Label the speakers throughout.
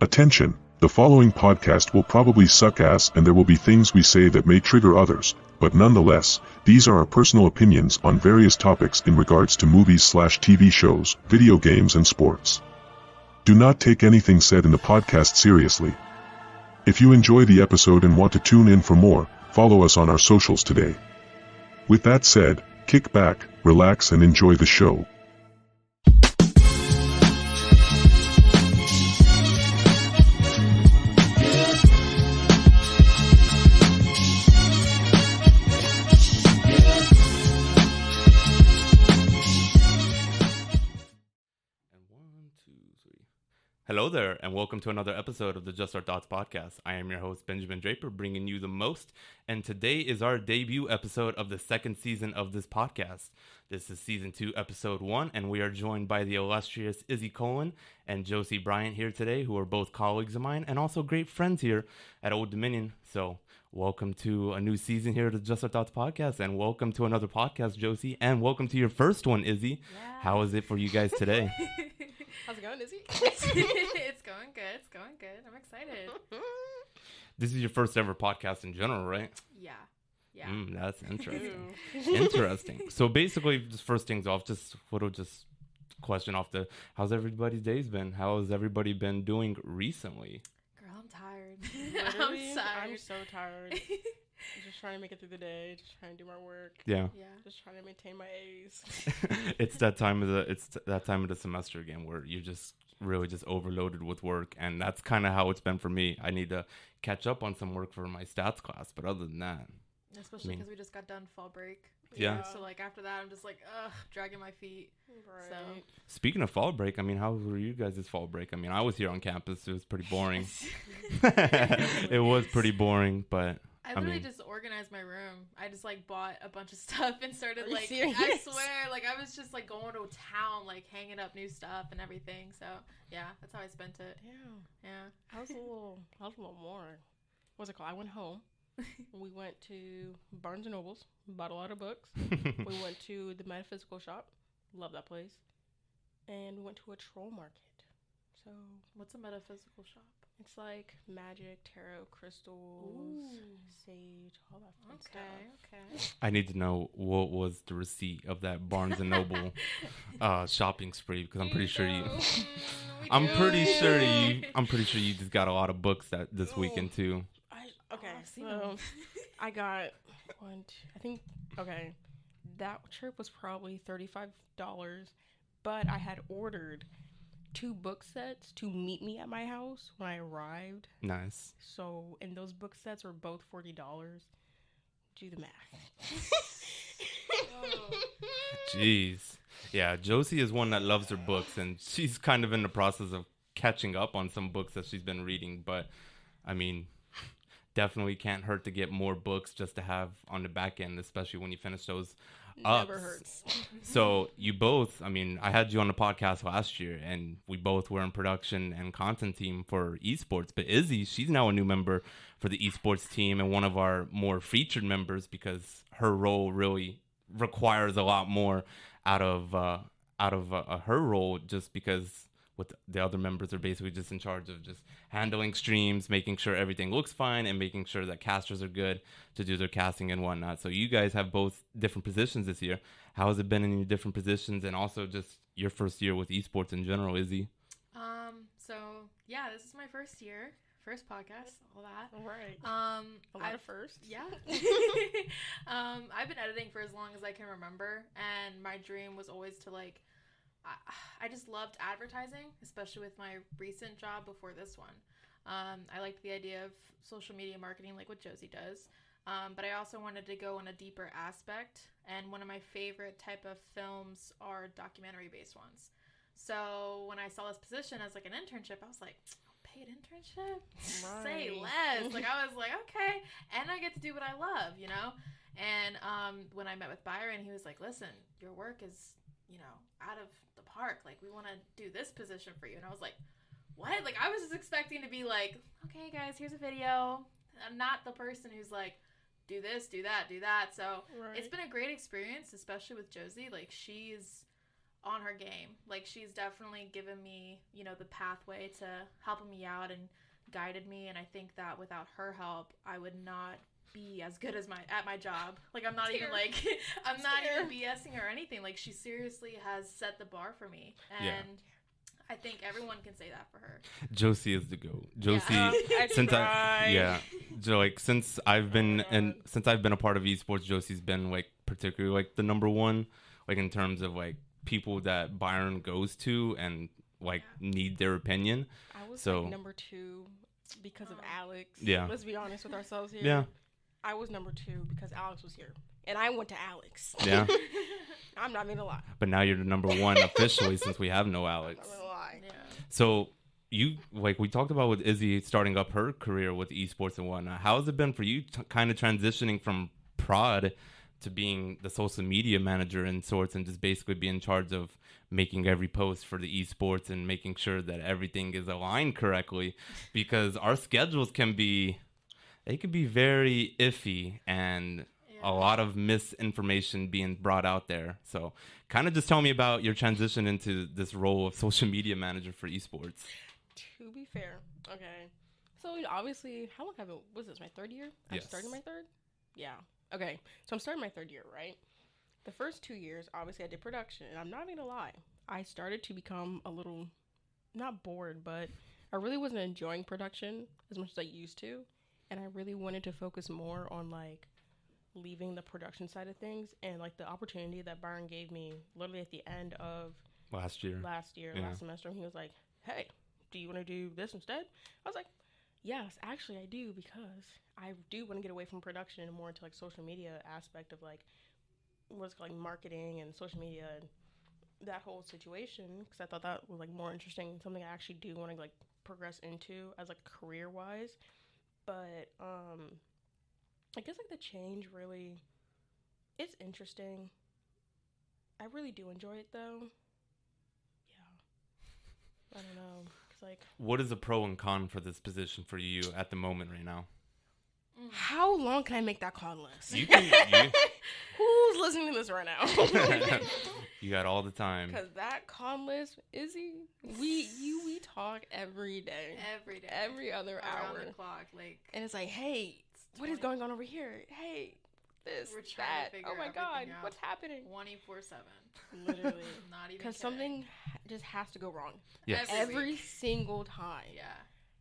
Speaker 1: Attention, the following podcast will probably suck ass and there will be things we say that may trigger others, but nonetheless, these are our personal opinions on various topics in regards to movies/TV shows, video games and sports. Do not take anything said in the podcast seriously. If you enjoy the episode and want to tune in for more, follow us on our socials today. With that said, kick back, relax and enjoy the show.
Speaker 2: Hello there, and welcome to another episode of the Just Our Thoughts podcast. I am your host, Benjamin Draper, bringing you the most, and today is our debut episode of the second season of this podcast. This is season 2, episode 1, and we are joined by the illustrious Izzy and Josie Bryant here today, who are both colleagues of mine and also great friends here at Old Dominion. So, welcome to a new season here at the Just Our Thoughts podcast, and welcome to another podcast, Josie, and welcome to your first one, Izzy.
Speaker 3: Yeah.
Speaker 2: How is it for you guys today?
Speaker 3: How's it going, Izzy? It's going good. It's going good. I'm excited.
Speaker 2: This is your first ever podcast in general, right?
Speaker 3: Yeah.
Speaker 2: That's interesting. Interesting. So basically, just first things off, just question off how's everybody's days been? How has everybody been doing recently?
Speaker 3: Girl, I'm tired.
Speaker 4: I'm so tired. Just trying to make it through the day, just trying to do my work.
Speaker 2: Yeah.
Speaker 4: Just trying to maintain my A's.
Speaker 2: It's that time of the semester again where you're just really just overloaded with work, and that's kind of how it's been for me. I need to catch up on some work for my stats class, but other than that,
Speaker 3: especially because we just got done fall break.
Speaker 2: Yeah.
Speaker 3: So like after that, I'm just like, dragging my feet.
Speaker 4: Right.
Speaker 3: So
Speaker 2: speaking of fall break, I mean, how were you guys' fall break? I mean, I was here on campus. It was pretty boring. It was pretty boring, but.
Speaker 3: I literally just organized my room. I just like bought a bunch of stuff and started like,
Speaker 4: serious?
Speaker 3: I swear, like I was just like going to town, like hanging up new stuff and everything. So yeah, that's how I spent it.
Speaker 4: Yeah.
Speaker 3: Yeah.
Speaker 4: I was a little more. What's it called? I went home. We went to Barnes & Nobles, bought a lot of books. We went to the metaphysical shop. Love that place. And we went to a troll market. So
Speaker 3: What's a metaphysical shop?
Speaker 4: it's like magic, tarot, crystals, sage, all that fun stuff.
Speaker 3: Okay.
Speaker 2: I need to know what was the receipt of that Barnes and Noble shopping spree, because I'm pretty sure you just got a lot of books this weekend too.
Speaker 4: I got that trip was probably $35, but I had ordered 2 book sets to meet me at my house when I arrived.
Speaker 2: Nice.
Speaker 4: So, and those book sets were both $40. Do the math.
Speaker 2: Jeez. Yeah, Josie is one that loves her books, and she's kind of in the process of catching up on some books that she's been reading. But, I mean, definitely can't hurt to get more books just to have on the back end, especially when you finish those ups.
Speaker 4: Never hurts.
Speaker 2: So you both, I mean, I had you on the podcast last year, and we both were in production and content team for Esports. But Izzy, she's now a new member for the Esports team and one of our more featured members, because her role really requires a lot more out of her role, just because with the other members are basically just in charge of just handling streams, making sure everything looks fine, and making sure that casters are good to do their casting and whatnot. So you guys have both different positions this year. How has it been in your different positions, and also just your first year with esports in general, Izzy?
Speaker 3: So yeah, this is my first year, first podcast, all that.
Speaker 4: Right.
Speaker 3: A
Speaker 4: lot of firsts.
Speaker 3: Yeah. I've been editing for as long as I can remember, and my dream was always to like, I just loved advertising, especially with my recent job before this one. I liked the idea of social media marketing, like what Josie does. But I also wanted to go on a deeper aspect. And one of my favorite type of films are documentary-based ones. So when I saw this position as like an internship, I was like, paid internship?
Speaker 4: Right.
Speaker 3: Say less. Like I was like, okay. And I get to do what I love, you know? And when I met with Bryant, he was like, listen, your work is, out of the park. Like, we want to do this position for you. And I was like, what? Like, I was just expecting to be like, okay, guys, here's a video. I'm not the person who's like, do this, do that, do that. So It's been a great experience, especially with Josie. Like, she's on her game. Like, she's definitely given me, the pathway to helping me out and guided me. And I think that without her help, I would not be as good as at my job. Like, I'm not even like I'm not even BSing her or anything. Like, she seriously has set the bar for me, and I think everyone can say that for her.
Speaker 2: Josie is the GOAT. Josie, since I've been a part of esports, Josie's been like particularly like the number one, like in terms of like people that Byron goes to and like need their opinion.
Speaker 4: I was like number 2 because of Alex.
Speaker 2: Yeah.
Speaker 4: Let's be honest with ourselves here.
Speaker 2: Yeah.
Speaker 4: I was number 2 because Alex was here. And I went to Alex.
Speaker 2: Yeah.
Speaker 4: I'm not going to lie.
Speaker 2: But now you're the number 1 officially since we have no Alex.
Speaker 4: I'm not going to lie.
Speaker 3: Yeah.
Speaker 2: So you, like we talked about with Izzy starting up her career with esports and whatnot. How has it been for you kind of transitioning from prod to being the social media manager in sorts and just basically be in charge of making every post for the esports and making sure that everything is aligned correctly? Because our schedules can be very iffy and a lot of misinformation being brought out there. So kind of just tell me about your transition into this role of social media manager for esports.
Speaker 4: To be fair, okay. So obviously, how long have it, was this my 3rd year? I'm starting my 3rd? Yeah. Okay. So I'm starting my 3rd year, right? The first 2 years, obviously I did production, and I'm not going to lie. I started to become a little, not bored, but I really wasn't enjoying production as much as I used to. And I really wanted to focus more on like leaving the production side of things, and like the opportunity that Byron gave me literally at the end of last semester, and he was like, hey, do you want to do this instead? I was like, yes, actually I do, because I do want to get away from production and more into like social media aspect of like what's like marketing and social media and that whole situation, because I thought that was like more interesting and something I actually do want to like progress into as like career wise. But I guess like the change really, it's interesting. I really do enjoy it though. Yeah. I don't know. It's like,
Speaker 2: what is the pro and con for this position for you at the moment right now?
Speaker 4: How long can I make that con list?
Speaker 2: You can.
Speaker 4: Who's listening to this right now?
Speaker 2: You got all the time.
Speaker 4: Because that con list, Izzy, we talk every day. Every other hour.
Speaker 3: Around the clock, like.
Speaker 4: And it's like, hey, what is going on over here? Hey, this,
Speaker 3: we're trying
Speaker 4: that.
Speaker 3: to figure
Speaker 4: Oh my God, what's happening?
Speaker 3: 24/7.
Speaker 4: Literally.
Speaker 3: Not even
Speaker 4: because something just has to go wrong.
Speaker 2: Yes.
Speaker 4: Every single time.
Speaker 3: Yeah.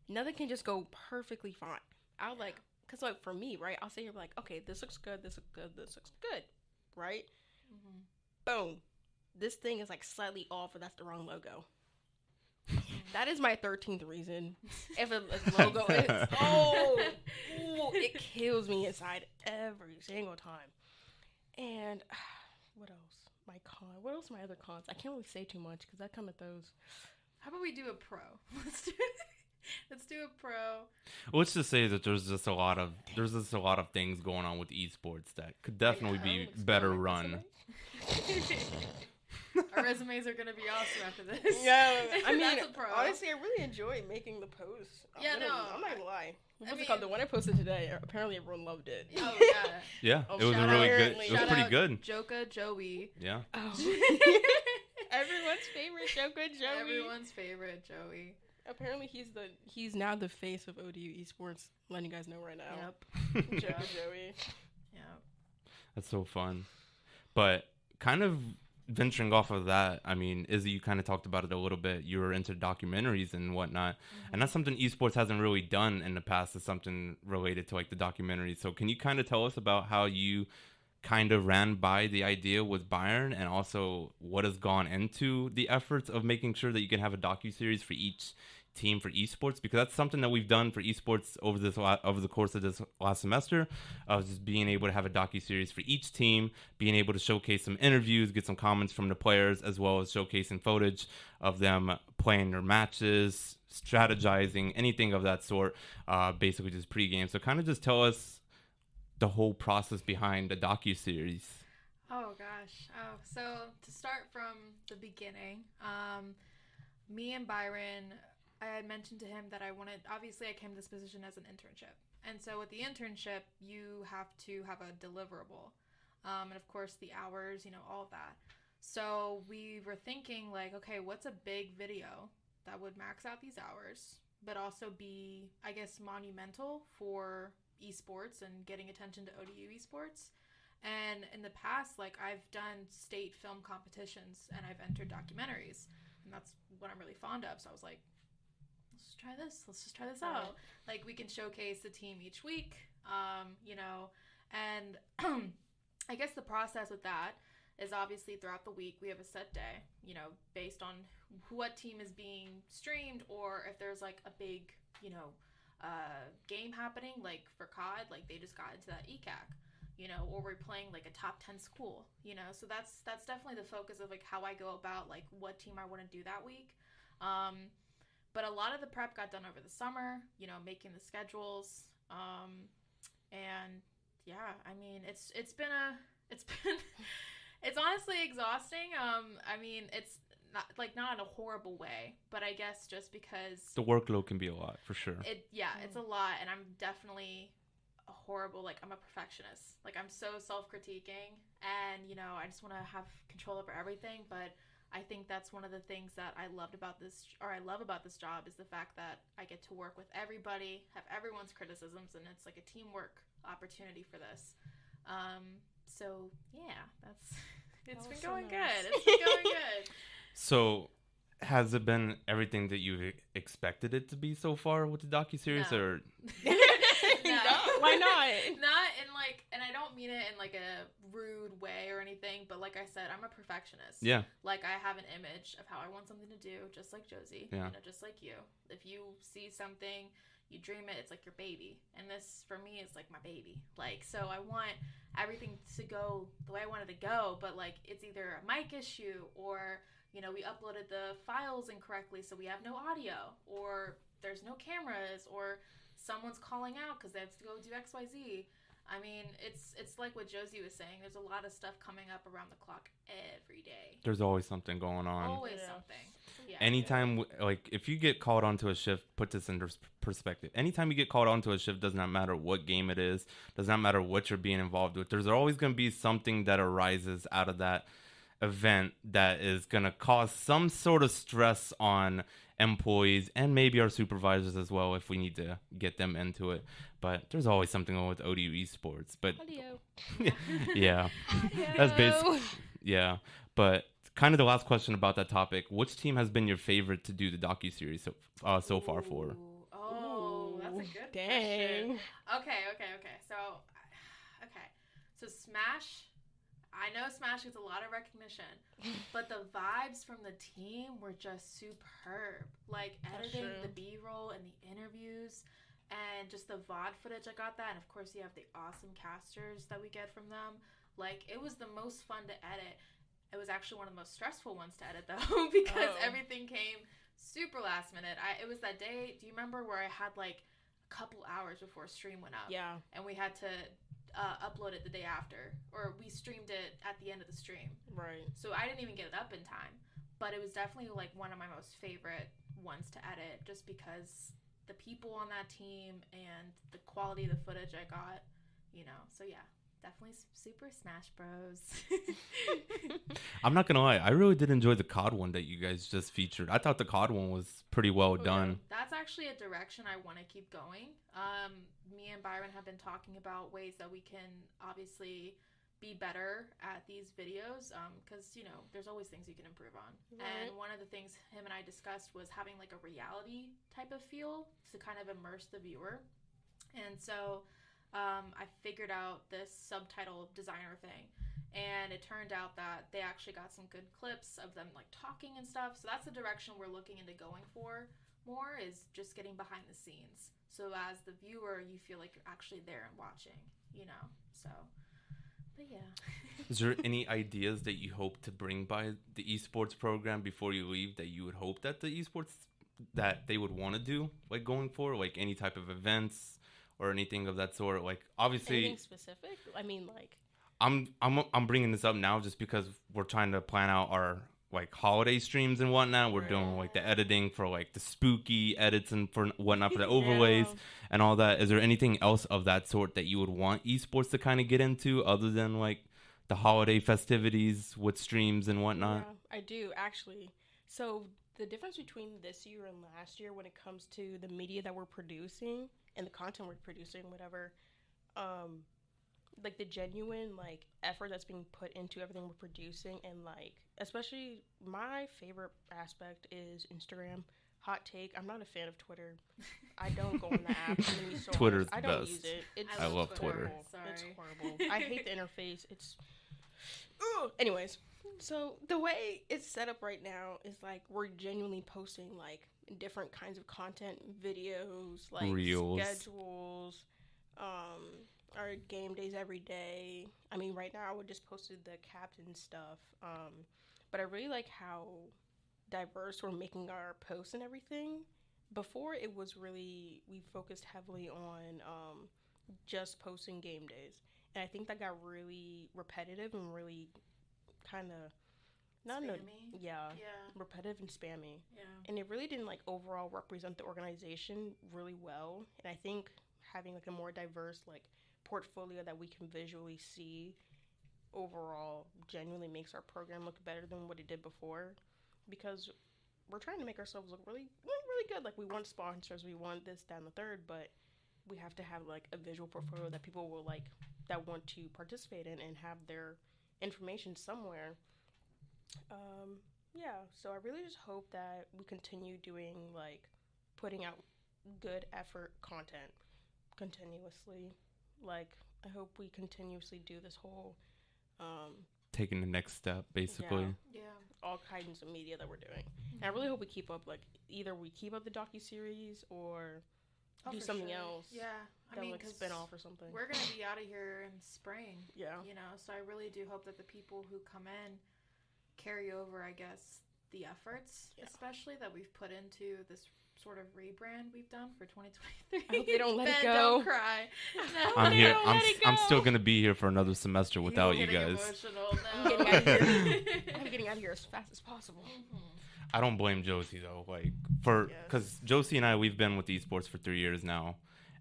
Speaker 4: Nothing can just go perfectly fine. I'll like, because like for me, right, I'll say, like, okay, this looks good, this looks good, this looks good, right? Mm-hmm. Boom. This thing is like slightly off, or that's the wrong logo. That is my 13th reason. If a logo is, it kills me inside every single time. And what else? My con. What else are my other cons? I can't really say too much because I come at those.
Speaker 3: How about we do a pro? Let's do a pro.
Speaker 2: Let's just say that there's just a lot of things going on with esports that could definitely be better run.
Speaker 3: Our resumes are gonna be awesome after this.
Speaker 4: Yeah, I mean, honestly, I really enjoy making the posts. I'm not gonna lie. What's it called? The one I posted today, apparently everyone loved it.
Speaker 3: Oh yeah.
Speaker 2: Yeah, it was a really good. It was pretty good.
Speaker 3: Joka Joey.
Speaker 2: Yeah.
Speaker 4: Oh. Everyone's favorite Joka Joey.
Speaker 3: Everyone's favorite Joey.
Speaker 4: Apparently he's now the face of ODU Esports. Letting you guys know right now.
Speaker 3: Yep.
Speaker 4: Joka Joey.
Speaker 3: Yep.
Speaker 2: That's so fun. But kind of venturing off of that, I mean, Izzy, you kind of talked about it a little bit. You were into documentaries and whatnot, and that's something esports hasn't really done in the past. Is something related to like the documentaries. So can you kind of tell us about how you kind of ran by the idea with Byron, and also what has gone into the efforts of making sure that you can have a docuseries for each team for esports? Because that's something that we've done for esports over the course of this last semester, of just being able to have a docuseries for each team, being able to showcase some interviews, get some comments from the players, as well as showcasing footage of them playing their matches, strategizing, anything of that sort, basically just pregame. So kind of just tell us the whole process behind a docuseries.
Speaker 3: Oh gosh. Oh, so to start from the beginning, me and Byron, I had mentioned to him that obviously I came to this position as an internship. And so with the internship, you have to have a deliverable. And of course the hours, all of that. So we were thinking like, okay, what's a big video that would max out these hours, but also be, I guess, monumental for esports and getting attention to ODU esports. And in the past, like I've done state film competitions and I've entered documentaries, and that's what I'm really fond of. So I was like, let's just try this. Let's just try this out. Like we can showcase the team each week, you know, and I guess the process with that is obviously throughout the week we have a set day, you know, based on what team is being streamed, or if there's like a big, you know, game happening, like for COD, like they just got into that ECAC, you know, or we're playing like a top 10 school, you know. So that's definitely the focus of like how I go about like what team I want to do that week. But a lot of the prep got done over the summer, you know, making the schedules, and yeah, I mean it's been it's honestly exhausting. I mean it's not in a horrible way, but I guess just because
Speaker 2: The workload can be a lot for sure.
Speaker 3: it's a lot, and I'm definitely a horrible, like I'm a perfectionist. Like I'm so self-critiquing, and you know I just want to have control over everything. But I think that's one of the things that I love about this job is the fact that I get to work with everybody, have everyone's criticisms, and it's like a teamwork opportunity for this. So yeah, it's been going good. It's been going good.
Speaker 2: So, has it been everything that you expected it to be so far with the docuseries,
Speaker 3: No.
Speaker 2: or
Speaker 3: No.
Speaker 4: Why not?
Speaker 3: Not in like, and I don't mean it in like a rude way or anything, but like I said, I'm a perfectionist.
Speaker 2: yeah,
Speaker 3: Like I have an image of how I want something to do, just like Josie.
Speaker 2: Yeah.
Speaker 3: You know, just like you. If you see something, you dream it, it's like your baby. And this for me is like my baby. Like so I want everything to go the way I want it to go, but like it's either a mic issue, or you know, we uploaded the files incorrectly so we have no audio, or there's no cameras, or someone's calling out because they have to go do XYZ. I mean, it's like what Josie was saying. There's a lot of stuff coming up around the clock every day.
Speaker 2: there's always something going on.
Speaker 3: Always
Speaker 4: Yeah.
Speaker 3: something. Yeah.
Speaker 2: Anytime, like, if you get called onto a shift, put this into perspective. Anytime you get called onto a shift, does not matter what game it is, does not matter what you're being involved with. There's always going to be something that arises out of that event that is going to cause some sort of stress on employees and maybe our supervisors as well if we need to get them into it. But there's always something on with ODU Esports. But
Speaker 4: Audio.
Speaker 2: yeah, that's basically, yeah. But kind of the last question about that topic: which team has been your favorite to do the docuseries so far for?
Speaker 3: Ooh. Oh, that's a good
Speaker 4: Dang.
Speaker 3: question. Okay. So Smash, I know Smash gets a lot of recognition, but the vibes from the team were just superb. Like
Speaker 4: That's
Speaker 3: editing
Speaker 4: true.
Speaker 3: the B-roll and the interviews, and just the VOD footage, I got that. And of course you have the awesome casters that we get from them. Like it was the most fun to edit. It was actually one of the most stressful ones to edit though, because everything came super last minute. It was that day, do you remember where I had like a couple hours before stream went up?
Speaker 4: Yeah.
Speaker 3: And we had to upload it the day after, or we streamed it at the end of the stream.
Speaker 4: Right.
Speaker 3: So I didn't even get it up in time, but it was definitely like one of my most favorite ones to edit, just because the people on that team and the quality of the footage I got, you know. So yeah, definitely Super Smash Bros.
Speaker 2: I'm not gonna lie, I really did enjoy the COD one that you guys just featured. I thought the COD one was pretty well done.
Speaker 3: That's actually a direction I want to keep going. Me and Byron have been talking about ways that we can obviously be better at these videos, because you know there's always things you can improve on.
Speaker 4: Right.
Speaker 3: And one of the things him and I discussed was having like a reality type of feel to kind of immerse the viewer. And so I figured out this subtitle designer thing, and it turned out that they actually got some good clips of them like talking and stuff. So that's the direction we're looking into going for more, is just getting behind the scenes, so as the viewer you feel like you're actually there and watching, you know. So but yeah.
Speaker 2: Is there any ideas that you hope to bring by the esports program before you leave that you would hope that the esports that they would want to do, like going forward, like any type of events or anything of that sort? Like obviously
Speaker 4: Anything specific? I mean, like.
Speaker 2: I'm bringing this up now just because we're trying to plan out our like holiday streams and whatnot. We're doing like the editing for like the spooky edits and for whatnot for the overlays and all that. Is there anything else of that sort that you would want esports to kind of get into other than like the holiday festivities with streams and whatnot?
Speaker 4: Yeah, I do actually. So the difference between this year and last year when it comes to the media that we're producing and the content we're producing, whatever, like the genuine like effort that's being put into everything we're producing, and like especially my favorite aspect is Instagram. Hot take, I'm not a fan of Twitter. I don't go on the app. I'm gonna be so
Speaker 2: Twitter's
Speaker 4: honest. I
Speaker 2: the
Speaker 4: don't
Speaker 2: best.
Speaker 4: use it.
Speaker 2: I love Twitter.
Speaker 4: Horrible.
Speaker 3: Sorry.
Speaker 4: It's horrible. I hate the interface. It's anyways, so the way it's set up right now is like we're genuinely posting like different kinds of content, videos, like
Speaker 2: Reels.
Speaker 4: schedules, our game days every day. I mean, right now I just posted the captain stuff, but I really like how diverse we're making our posts and everything. Before it was really we focused heavily on just posting game days, and I think that got really repetitive and really kind of
Speaker 3: Spammy?
Speaker 4: yeah,
Speaker 3: Yeah.
Speaker 4: repetitive and spammy,
Speaker 3: Yeah.
Speaker 4: and it really didn't like overall represent the organization really well. And I think having like a more diverse like portfolio that we can visually see overall genuinely makes our program look better than what it did before, because we're trying to make ourselves look really good. Like we want sponsors, we want this, that, and the third, but we have to have like a visual portfolio that people will like, that want to participate in and have their information somewhere. Yeah, so I really just hope that we continue doing like putting out good effort content continuously. Like I hope we continuously do this whole
Speaker 2: Taking the next step, basically.
Speaker 3: Yeah.
Speaker 4: all kinds of media that we're doing. And I really hope we keep up, like either we keep up the docu-series or do
Speaker 3: for
Speaker 4: something
Speaker 3: sure.
Speaker 4: else.
Speaker 3: Yeah. I
Speaker 4: That
Speaker 3: mean,
Speaker 4: like
Speaker 3: because
Speaker 4: spin off or something.
Speaker 3: we're going to be out of here in spring,
Speaker 4: Yeah.
Speaker 3: you know, so I really do hope that the people who come in carry over, I guess, the efforts,
Speaker 4: Yeah.
Speaker 3: especially that we've put into this sort of rebrand we've done for 2023.
Speaker 4: I hope they don't let it
Speaker 3: Ben,
Speaker 4: go.
Speaker 3: Don't cry. No.
Speaker 2: I'm here.
Speaker 4: Don't let it
Speaker 2: I'm
Speaker 4: go.
Speaker 2: still gonna be here for another semester
Speaker 3: He's
Speaker 2: without you
Speaker 3: getting
Speaker 2: guys.
Speaker 3: emotional.
Speaker 4: I'm
Speaker 3: No.
Speaker 4: getting out of here. I'm getting out of here as fast as possible.
Speaker 2: I don't blame Josie though, like for
Speaker 4: Yes.
Speaker 2: because Josie and I, we've been with esports for 3 years now,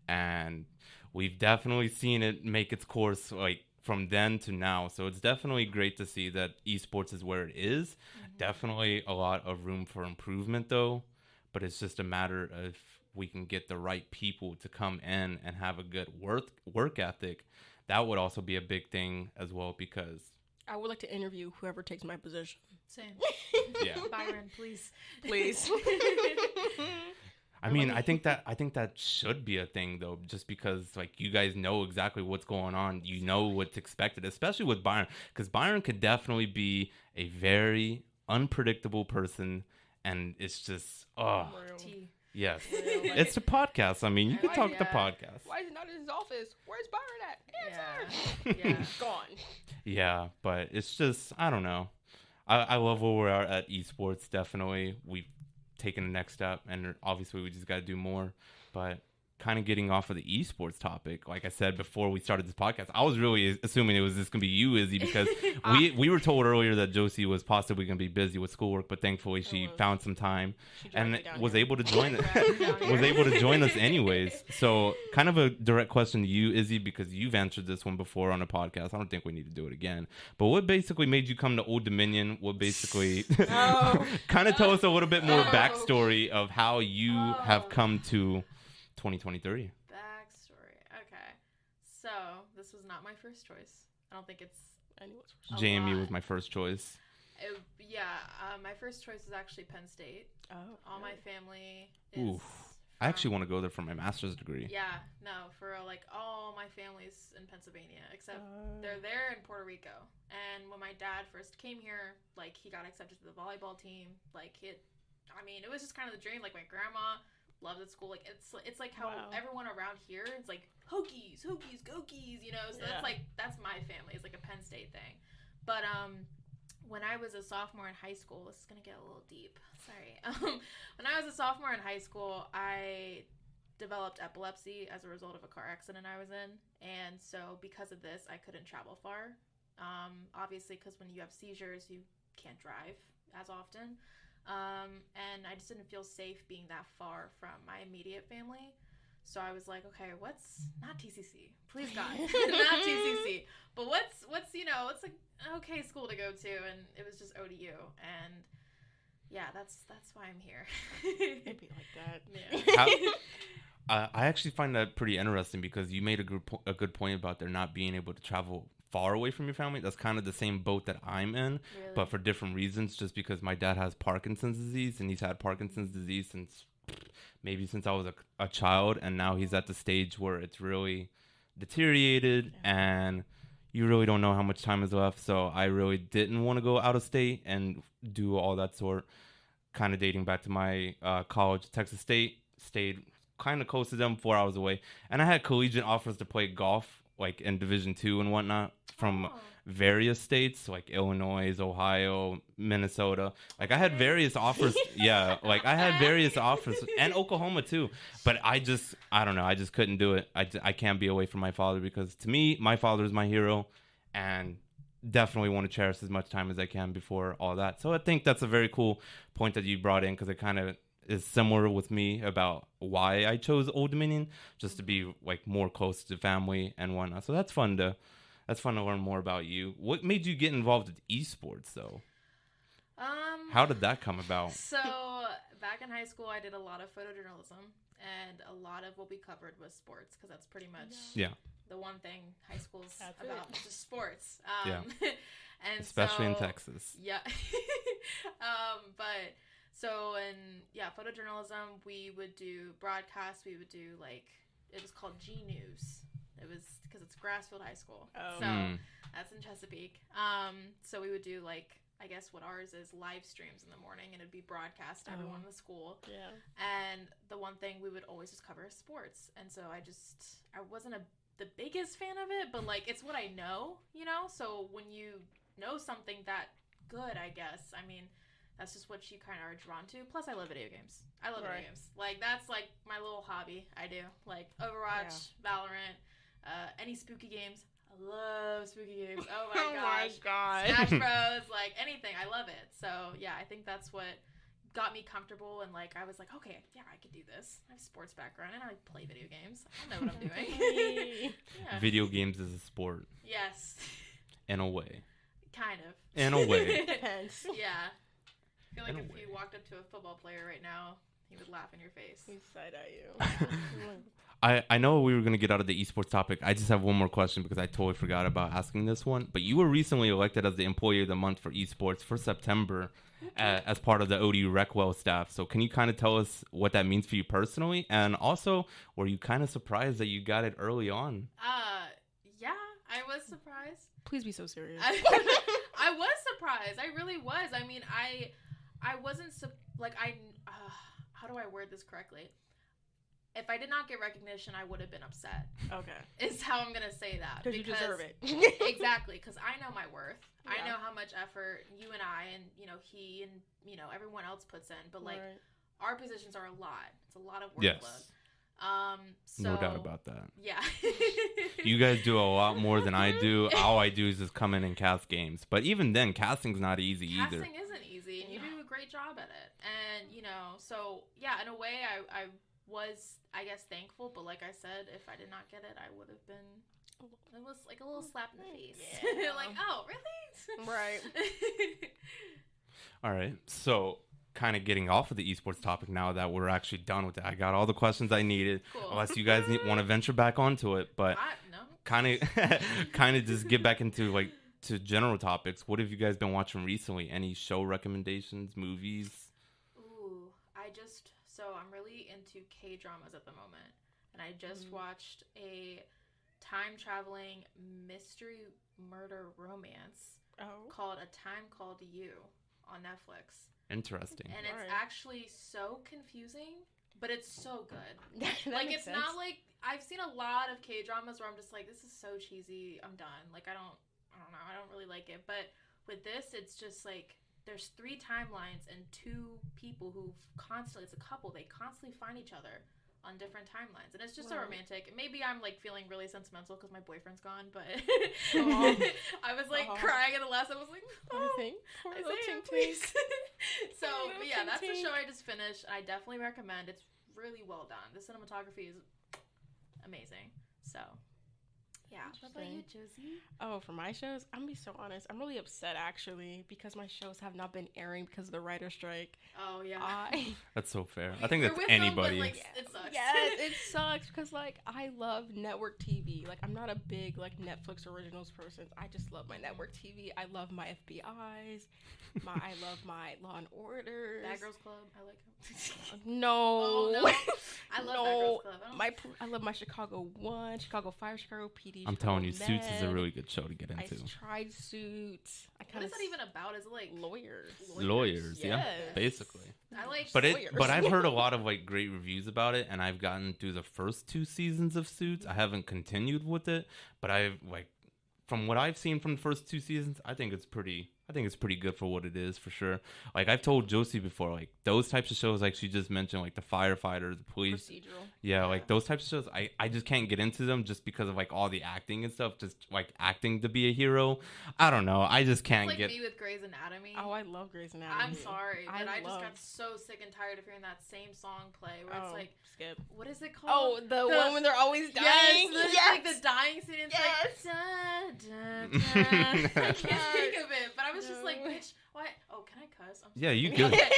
Speaker 2: and we've definitely seen it make its course like from then to now. So it's definitely great to see that esports is where it is. Definitely a lot of room for improvement though, but it's just a matter of we can get the right people to come in and have a good work ethic. That would also be a big thing as well because
Speaker 4: I would like to interview whoever takes my position.
Speaker 3: Same.
Speaker 2: yeah.
Speaker 3: Byron, please.
Speaker 4: Please.
Speaker 2: I mean, I think that should be a thing though, just because like you guys know exactly what's going on, you know what's expected, especially with Byron, because Byron could definitely be a very unpredictable person, and it's just
Speaker 4: Real.
Speaker 3: T.
Speaker 2: yes,
Speaker 4: Real.
Speaker 2: it's a podcast. I mean, you can
Speaker 3: Why-
Speaker 2: talk
Speaker 3: yeah.
Speaker 2: the podcast.
Speaker 4: Why is he not in his office? Where's Byron at?
Speaker 3: Yeah.
Speaker 4: Answer.
Speaker 3: Yeah.
Speaker 4: Gone.
Speaker 2: Yeah, but it's just I don't know. I love where we are at esports. Definitely, we've taken the next step, and obviously we just got to do more. But kind of getting off of the esports topic, like I said before we started this podcast, I was really assuming it was just gonna be you, Izzy, because we were told earlier that Josie was possibly gonna be busy with schoolwork, but thankfully she found some time
Speaker 4: She dragged
Speaker 2: and
Speaker 4: me down
Speaker 2: was
Speaker 4: here.
Speaker 2: able to join
Speaker 3: Dragged me down
Speaker 2: was
Speaker 3: here.
Speaker 2: able to join us anyways. So kind of a direct question to you, Izzy, because you've answered this one before on a podcast. I don't think we need to do it again. But what basically made you come to Old Dominion? What basically
Speaker 4: Oh.
Speaker 2: kind of tell us a little bit more
Speaker 3: Oh.
Speaker 2: backstory of how you have
Speaker 3: Oh.
Speaker 2: come to 2023.
Speaker 3: Backstory. Okay. So, this was not my first choice. I don't think it's.
Speaker 4: Anyone's
Speaker 3: A
Speaker 2: JMU
Speaker 3: lot.
Speaker 2: was my first choice.
Speaker 3: My first choice was actually Penn State.
Speaker 4: Oh.
Speaker 3: All my family is.
Speaker 2: Oof. I actually want to go there for my master's degree.
Speaker 3: Yeah, no, for like all my family's in Pennsylvania, except they're there in Puerto Rico. And when my dad first came here, like he got accepted to the volleyball team. Like it was just kind of the dream. Like my grandma loved the school. Like it's like how
Speaker 4: Wow.
Speaker 3: everyone around here is like Hokies, Gokies, you know. So
Speaker 4: Yeah.
Speaker 3: that's my family. It's like a Penn State thing. But when I was a sophomore in high school, this is gonna get a little deep. Sorry. When I was a sophomore in high school, I developed epilepsy as a result of a car accident I was in, and so because of this, I couldn't travel far. Obviously, because when you have seizures, you can't drive as often, and I just didn't feel safe being that far from my immediate family. So I was like, okay, what's not TCC? Please God, not TCC. But what's what's like okay school to go to? And it was just ODU. And yeah, that's why I'm here.
Speaker 4: It'd be like that.
Speaker 2: Yeah. I actually find that pretty interesting because you made a good point about there not being able to travel far away from your family. That's kind of the same boat that I'm in,
Speaker 3: Really?
Speaker 2: but for different reasons. Just because my dad has Parkinson's disease, and he's had Parkinson's disease since I was a child, and now he's at the stage where it's really deteriorated, and you really don't know how much time is left. So I really didn't want to go out of state and do all that sort. Kind of dating back to my college, Texas State, stayed kind of close to them, 4 hours away, and I had collegiate offers to play golf, like in Division II and whatnot, from various states like Illinois, Ohio, Minnesota. Like I had various offers. Yeah, like I had various offers, and Oklahoma too. But I don't know. I just couldn't do it. I can't be away from my father because to me, my father is my hero, and definitely want to cherish as much time as I can before all that. So I think that's a very cool point that you brought in because it kind of is similar with me about why I chose Old Dominion, just to be like more close to family and whatnot. So that's fun to learn more about you. What made you get involved with esports though? How did that come about?
Speaker 3: So back in high school, I did a lot of photojournalism, and a lot of what we covered was sports because that's pretty much the one thing high school's about, just sports. And
Speaker 2: especially in Texas.
Speaker 3: Yeah. But so in photojournalism, we would do broadcasts. We would do it was called G News. It was because it's Grassfield High School.
Speaker 4: Oh.
Speaker 3: So that's in Chesapeake. So we would do I guess what ours is live streams in the morning, and it'd be broadcast to everyone in the school.
Speaker 4: Yeah.
Speaker 3: And the one thing we would always just cover is sports. And so I wasn't the biggest fan of it, but it's what I know, So when you know something that good, I guess, I mean, that's just what you kind of are drawn to. Plus, I love video games. I love video games. That's my little hobby. I do Overwatch, Valorant, any spooky games. I love spooky games. Oh my gosh. Smash Bros, anything. I love it. So yeah, I think that's what got me comfortable, and I was like, okay, yeah, I could do this. I have a sports background and I play video games. I know what I'm doing. Yeah.
Speaker 2: Video games is a sport.
Speaker 3: Yes.
Speaker 2: In a way.
Speaker 3: Kind of.
Speaker 2: In a way.
Speaker 4: Depends.
Speaker 3: Yeah. I feel like if you walked up to a football player right now, he would laugh in your face.
Speaker 4: He'd side at you.
Speaker 2: I know we were going to get out of the esports topic. I just have one more question because I totally forgot about asking this one. But you were recently elected as the Employee of the Month for esports for September as part of the ODU Recwell staff. So can you kind of tell us what that means for you personally? And also, were you kind of surprised that you got it early on?
Speaker 3: Yeah, I was surprised.
Speaker 4: Please be so serious.
Speaker 3: I was surprised. I really was. I mean, I wasn't how do I word this correctly? If I did not get recognition, I would have been upset.
Speaker 4: Okay.
Speaker 3: Is how I'm going to say that.
Speaker 4: Because you deserve it.
Speaker 3: Exactly. Because I know my worth.
Speaker 4: Yeah.
Speaker 3: I know how much effort you and I and, he and, everyone else puts in. But, our positions are a lot. It's a lot of workload.
Speaker 2: Yes.
Speaker 3: So,
Speaker 2: no doubt about that.
Speaker 3: Yeah.
Speaker 2: You guys do a lot more than I do. All I do is just come in and cast games. But even then, casting's not easy either.
Speaker 3: Casting isn't easy, and you do a great job at it. And, so, yeah, in a way, I was, I guess, thankful. But like I said, if I did not get it, I would have been, it was like a little slap in the face. Yeah. Oh, really?
Speaker 4: Right.
Speaker 2: All right. So, kind of getting off of the esports topic now that we're actually done with it. I got all the questions I needed.
Speaker 3: Cool.
Speaker 2: Unless you guys want to venture back onto it, but
Speaker 3: No.
Speaker 2: kind of just get back into to general topics. What have you guys been watching recently? Any show recommendations, movies?
Speaker 3: Ooh, so I'm really into K-dramas at the moment, and I just watched a time-traveling mystery murder romance called A Time Called You on Netflix.
Speaker 2: Interesting.
Speaker 3: And it's actually so confusing, but it's so good.
Speaker 4: It's sense.
Speaker 3: Not I've seen a lot of K-dramas where I'm just like, this is so cheesy, I'm done. I don't know, I don't really like it. But with this, it's just there's 3 timelines and 2 people who it's a couple, they constantly find each other on different timelines, and it's just so romantic. Maybe I'm feeling really sentimental because my boyfriend's gone, but I was crying at the last. I was like, Isaiah, please. So, but yeah, that's the show I just finished. I definitely recommend. It's really well done. The cinematography is amazing. So, yeah. What about you, Josie?
Speaker 4: Oh, for my shows, I'm gonna be so honest. I'm really upset actually because my shows have not been airing because of the writer strike.
Speaker 3: Oh yeah.
Speaker 2: That's so fair. I think
Speaker 3: We're
Speaker 2: that's
Speaker 3: with
Speaker 2: anybody.
Speaker 3: them, but, like, it sucks.
Speaker 4: Yes, it sucks because like I love network TV. Like I'm not a big like Netflix originals person. I just love my network TV. I love my FBI's. I love my Law and Order.
Speaker 3: Bad Girls Club. I like him.
Speaker 4: No.
Speaker 3: Oh, no. I love Bad Girls Club.
Speaker 4: I love my Chicago One, Chicago Fire, Chicago PD.
Speaker 2: I'm
Speaker 4: Chicago
Speaker 2: telling you,
Speaker 4: Med.
Speaker 2: Suits is a really good show to get
Speaker 4: I
Speaker 2: into.
Speaker 4: tried Suits.
Speaker 3: What is that even about? Is it like
Speaker 4: lawyers?
Speaker 2: Lawyers, yeah,
Speaker 4: Yes.
Speaker 2: basically.
Speaker 3: I like.
Speaker 2: But I've heard a lot of like great reviews about it, and I've gotten through the first 2 seasons of Suits. I haven't continued with it, but I've like from what I've seen from the first 2 seasons, I think it's pretty good for what it is, for sure. Like I've told Josie before, like those types of shows, like she just mentioned, like the firefighters, the police,
Speaker 4: procedural.
Speaker 2: yeah, like those types of shows, I just can't get into them just because of like all the acting and stuff, just like acting to be a hero. I don't know, I just can't
Speaker 3: it's like
Speaker 2: get.
Speaker 3: me with Grey's Anatomy.
Speaker 4: Oh, I love Grey's Anatomy.
Speaker 3: I'm sorry, but I just got so sick and tired of hearing that same song play, where it's like,
Speaker 4: skip.
Speaker 3: What is it
Speaker 4: Oh,
Speaker 3: called?
Speaker 4: the one when they're always dying.
Speaker 3: Yes, like the dying scene. It's like da, da, da. I can't think of it, but I was just like, bitch, what? Oh, can I cuss? I'm sorry.
Speaker 2: Yeah, you good.
Speaker 3: Okay.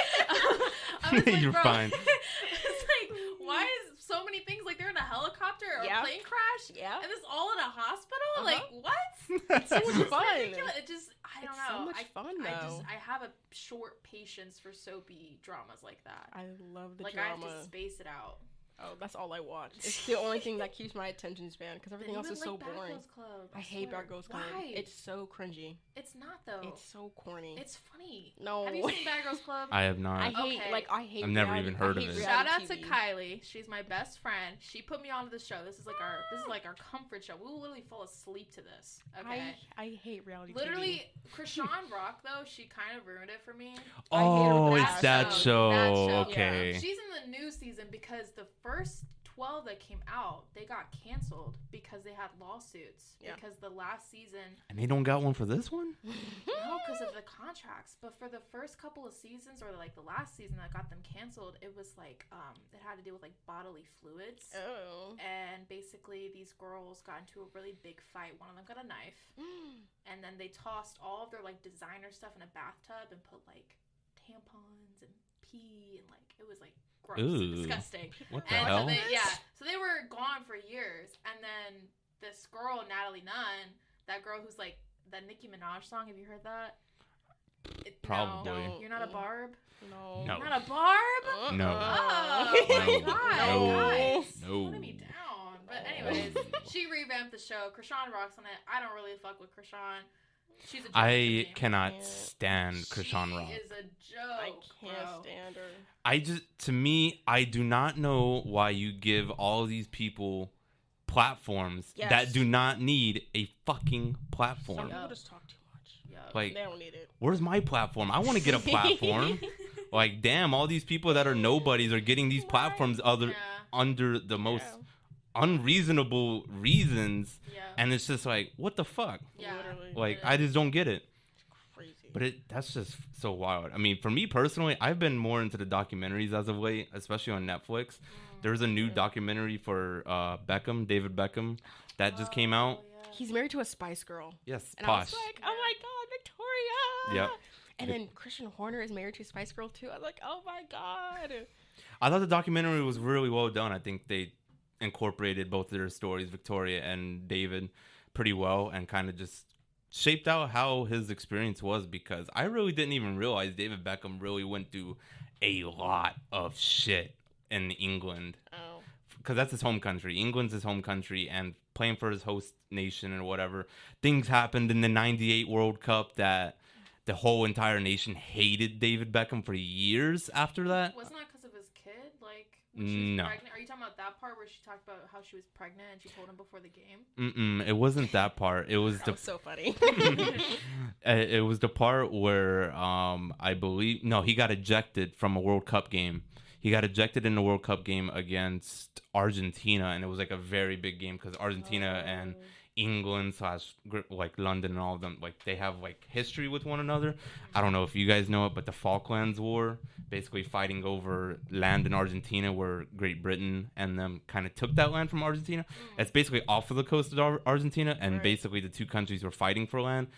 Speaker 3: I was like,
Speaker 2: You're
Speaker 3: bro,
Speaker 2: fine.
Speaker 3: It's like, why is so many things like they're in a helicopter or a plane crash?
Speaker 4: Yeah.
Speaker 3: And this all in a hospital? Like, what?
Speaker 4: It's so
Speaker 3: It's
Speaker 4: much
Speaker 3: just
Speaker 4: fun.
Speaker 3: ridiculous. It just, I don't
Speaker 4: It's
Speaker 3: know.
Speaker 4: so much fun, though.
Speaker 3: I have a short patience for soapy dramas like that.
Speaker 4: I love the
Speaker 3: like,
Speaker 4: drama.
Speaker 3: I have to space it out.
Speaker 4: Oh, that's all I watch. It's the only thing that keeps my attention span because everything else is so
Speaker 3: Bad
Speaker 4: boring.
Speaker 3: Girls Club,
Speaker 4: I hate Bad Girls Club.
Speaker 3: Why?
Speaker 4: It's so cringy.
Speaker 3: It's not though.
Speaker 4: It's so corny.
Speaker 3: It's funny.
Speaker 4: No.
Speaker 3: Have you seen Bad Girls Club?
Speaker 2: I have not.
Speaker 4: I hate
Speaker 3: Okay.
Speaker 4: I've
Speaker 2: never even heard of it.
Speaker 3: Shout out
Speaker 4: TV.
Speaker 3: to Kylie. She's my best friend. She put me onto the show. This is like our comfort show. We will literally fall asleep to this. Okay.
Speaker 4: I hate reality
Speaker 3: Literally, Krishan Rock though, she kind of ruined it for me.
Speaker 2: Oh,
Speaker 3: I hate
Speaker 2: it's that show.
Speaker 3: That show.
Speaker 2: Okay.
Speaker 3: She's in the new season because the first 12 that came out, they got canceled because they had lawsuits.
Speaker 4: Yeah.
Speaker 3: Because the last season,
Speaker 2: And they don't got one for this one?
Speaker 3: no, because of the contracts. But for the first couple of seasons, or like the last season that got them canceled, it was like it had to do with like bodily fluids.
Speaker 4: Oh.
Speaker 3: And basically, these girls got into a really big fight. One of them got a knife, and then they tossed all of their like designer stuff in a bathtub and put like tampons and pee and like it was like gross,
Speaker 2: Ooh.
Speaker 3: disgusting.
Speaker 2: What the
Speaker 3: And
Speaker 2: hell?
Speaker 3: so they were gone for years, and then this girl, Natalie Nunn, that girl who's like that Nicki Minaj song. Have you heard that?
Speaker 2: Probably.
Speaker 3: No, you're not a Barb.
Speaker 4: No.
Speaker 2: No.
Speaker 3: Not a Barb.
Speaker 2: No.
Speaker 3: Oh my
Speaker 2: No.
Speaker 3: god,
Speaker 2: No.
Speaker 3: guys,
Speaker 2: No.
Speaker 3: putting me down. But anyways, she revamped the show. Krishan rocks on it. I don't really fuck with Krishan. She's a joke to
Speaker 2: I
Speaker 3: me.
Speaker 2: cannot stand Krishan Rock.
Speaker 3: She is a joke.
Speaker 4: I can't
Speaker 3: bro.
Speaker 4: stand her.
Speaker 2: To me, I do not know why you give all these people platforms
Speaker 4: Yes.
Speaker 2: that do not need a fucking
Speaker 4: Some
Speaker 2: platform.
Speaker 4: people just talk too much.
Speaker 3: Yup.
Speaker 2: Like,
Speaker 4: They don't need it.
Speaker 2: where's my platform? I want to get a platform. Like, damn, all these people that are nobodies are getting these platforms
Speaker 3: Yeah.
Speaker 2: under the most unreasonable reasons,
Speaker 3: Yeah.
Speaker 2: and it's just like, what the fuck?
Speaker 3: Yeah.
Speaker 4: Literally.
Speaker 2: Like, I just don't get it.
Speaker 4: Crazy.
Speaker 2: But that's just so wild. I mean, for me personally, I've been more into the documentaries as of late, especially on Netflix. There's a new documentary for Beckham, David Beckham, that just came out.
Speaker 3: Yeah.
Speaker 4: He's married to a Spice Girl.
Speaker 2: Yes,
Speaker 4: And
Speaker 2: Posh.
Speaker 4: I was like, oh my god, Victoria.
Speaker 2: Yep.
Speaker 4: And then Christian Horner is married to a Spice Girl too. I was like, oh my god.
Speaker 2: I thought the documentary was really well done. I think they incorporated both of their stories, Victoria and David, pretty well, and kind of just shaped out how his experience was, because I really didn't even realize David Beckham really went through a lot of shit in England,
Speaker 4: Oh.
Speaker 2: because that's his home country. England's his home country, and playing for his host nation or whatever, things happened in the 98 World Cup that the whole entire nation hated David Beckham for years after that.
Speaker 3: Wasn't that because of his kid? Like, when she was
Speaker 2: No.
Speaker 3: pregnant? Are you talking about that part where she talked about how she was pregnant and she told him before the game?
Speaker 2: It wasn't that part. It was
Speaker 4: That was so funny.
Speaker 2: it was the part where I believe he got ejected from a World Cup game. He got ejected in the World Cup game against Argentina, and it was like a very big game because Argentina and England slash like London and all of them, like they have like history with one another. I don't know if you guys know it, but the Falklands War, basically fighting over land in Argentina where Great Britain and them kind of took that land from Argentina. It's basically off of the coast of Argentina, and basically the two countries were fighting for land.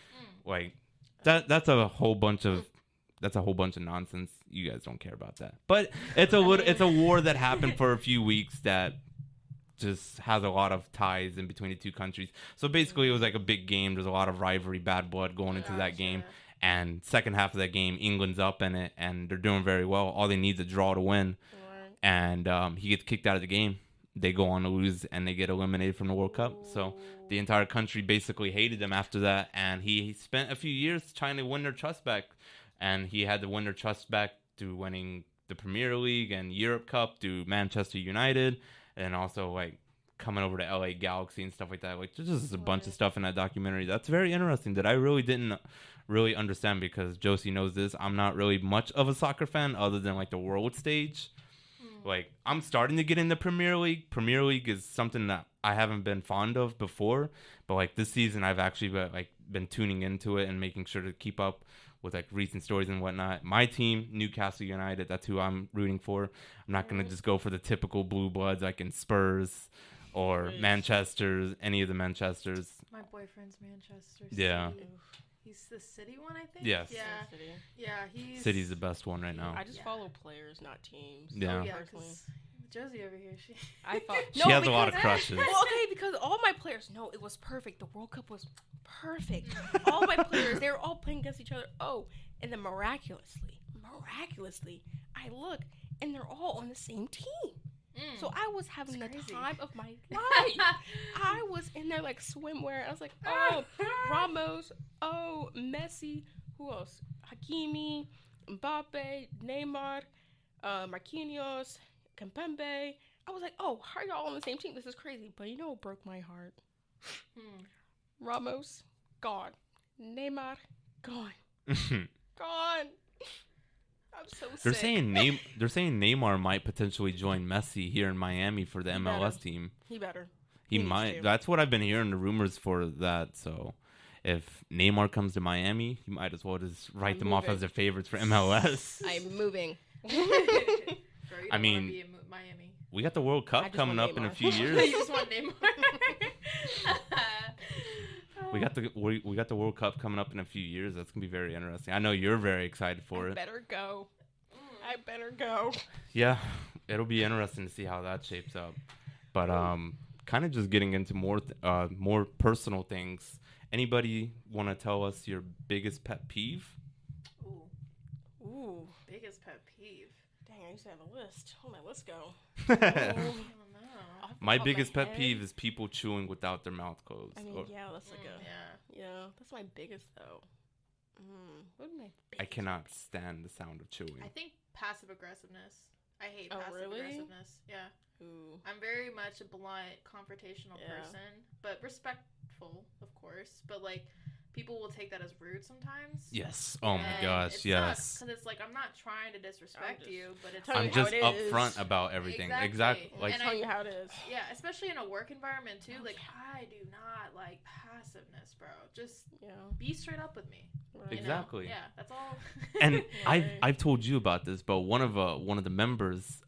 Speaker 2: Like that's a whole bunch of nonsense. You guys don't care about that, but it's a war that happened for a few weeks that just has a lot of ties in between the two countries. So basically, it was like a big game. There's a lot of rivalry, bad blood going into that game. And second half of that game, England's up in it, and they're doing very well. All they need is a draw to win. And he gets kicked out of the game. They go on to lose, and they get eliminated from the World Cup. So the entire country basically hated him after that. And he spent a few years trying to win their trust back. And he had to win their trust back through winning the Premier League and Europe Cup through Manchester United. And also, like, coming over to LA Galaxy and stuff like that. Like, there's just a bunch of stuff in that documentary that's very interesting that I really didn't really understand, because Josie knows this. I'm not really much of a soccer fan other than, like, the world stage. Like, I'm starting to get into Premier League. Premier League is something that I haven't been fond of before. But, like, this season I've actually, been tuning into it and making sure to keep up with like recent stories and whatnot. My team, Newcastle United, that's who I'm rooting for. I'm not going to just go for the typical blue bloods like in Spurs or Manchester's, any of the Manchesters.
Speaker 3: My boyfriend's Manchester City.
Speaker 2: Yeah.
Speaker 3: He's the City one, I think?
Speaker 2: Yes.
Speaker 3: He's...
Speaker 2: City's the best one right now.
Speaker 4: I just follow players, not teams.
Speaker 2: Yeah.
Speaker 4: Personally.
Speaker 3: Josie over here, she
Speaker 2: has a lot of crushes.
Speaker 4: Well, okay, because all my players, it was perfect. The World Cup was perfect. All my players, they were all playing against each other. Oh, and then miraculously, I look, and they're all on the same team. So I was having the time of my life. I was in there like swimwear. I was like, oh, Ramos, oh, Messi, who else? Hakimi, Mbappe, Neymar, Marquinhos, Kimpembe. I was like, oh, how are y'all on the same team? This is crazy. But you know what broke my heart? Ramos, gone. Neymar, gone. Gone. I'm so sick.
Speaker 2: They're saying Neymar might potentially join Messi here in Miami for the MLS team.
Speaker 4: He better.
Speaker 2: He might. That's what I've been hearing, the rumors for that. So if Neymar comes to Miami, he might as well just write them off as their favorites for MLS.
Speaker 4: I'm moving.
Speaker 3: Girl,
Speaker 2: I mean,
Speaker 3: be in Miami.
Speaker 2: We got the World Cup coming up in a few years.
Speaker 3: You just want Neymar.
Speaker 2: We got the World Cup coming up in a few years. That's gonna be very interesting. I know you're very excited for it.
Speaker 4: I better go.
Speaker 2: Yeah, it'll be interesting to see how that shapes up. But kind of just getting into more personal things. Anybody want to tell us your biggest pet peeve?
Speaker 4: Ooh.
Speaker 3: Biggest pet peeve.
Speaker 4: Dang, I used to have a list. Oh my, let's go.
Speaker 3: I don't know.
Speaker 2: My biggest pet peeve is people chewing without their mouth closed.
Speaker 4: I mean, that's like that's my biggest though. What my biggest
Speaker 2: I cannot stand the sound of chewing.
Speaker 3: I think passive aggressiveness. I hate passive aggressiveness. Yeah.
Speaker 4: Ooh.
Speaker 3: I'm very much a blunt, confrontational person, but respectful, of course. But like, people will take that as rude sometimes.
Speaker 2: Yes. Oh my gosh. Yes.
Speaker 3: Because it's like, I'm not trying to disrespect you, but it's
Speaker 2: I'm just upfront about everything. Exactly.
Speaker 4: Like, and telling you how it is.
Speaker 3: Yeah, especially in a work environment too. Like, I do not like passiveness, bro. Just be straight up with me.
Speaker 2: Exactly.
Speaker 3: You know? Yeah, that's all.
Speaker 2: And I've told you about this, but one of the members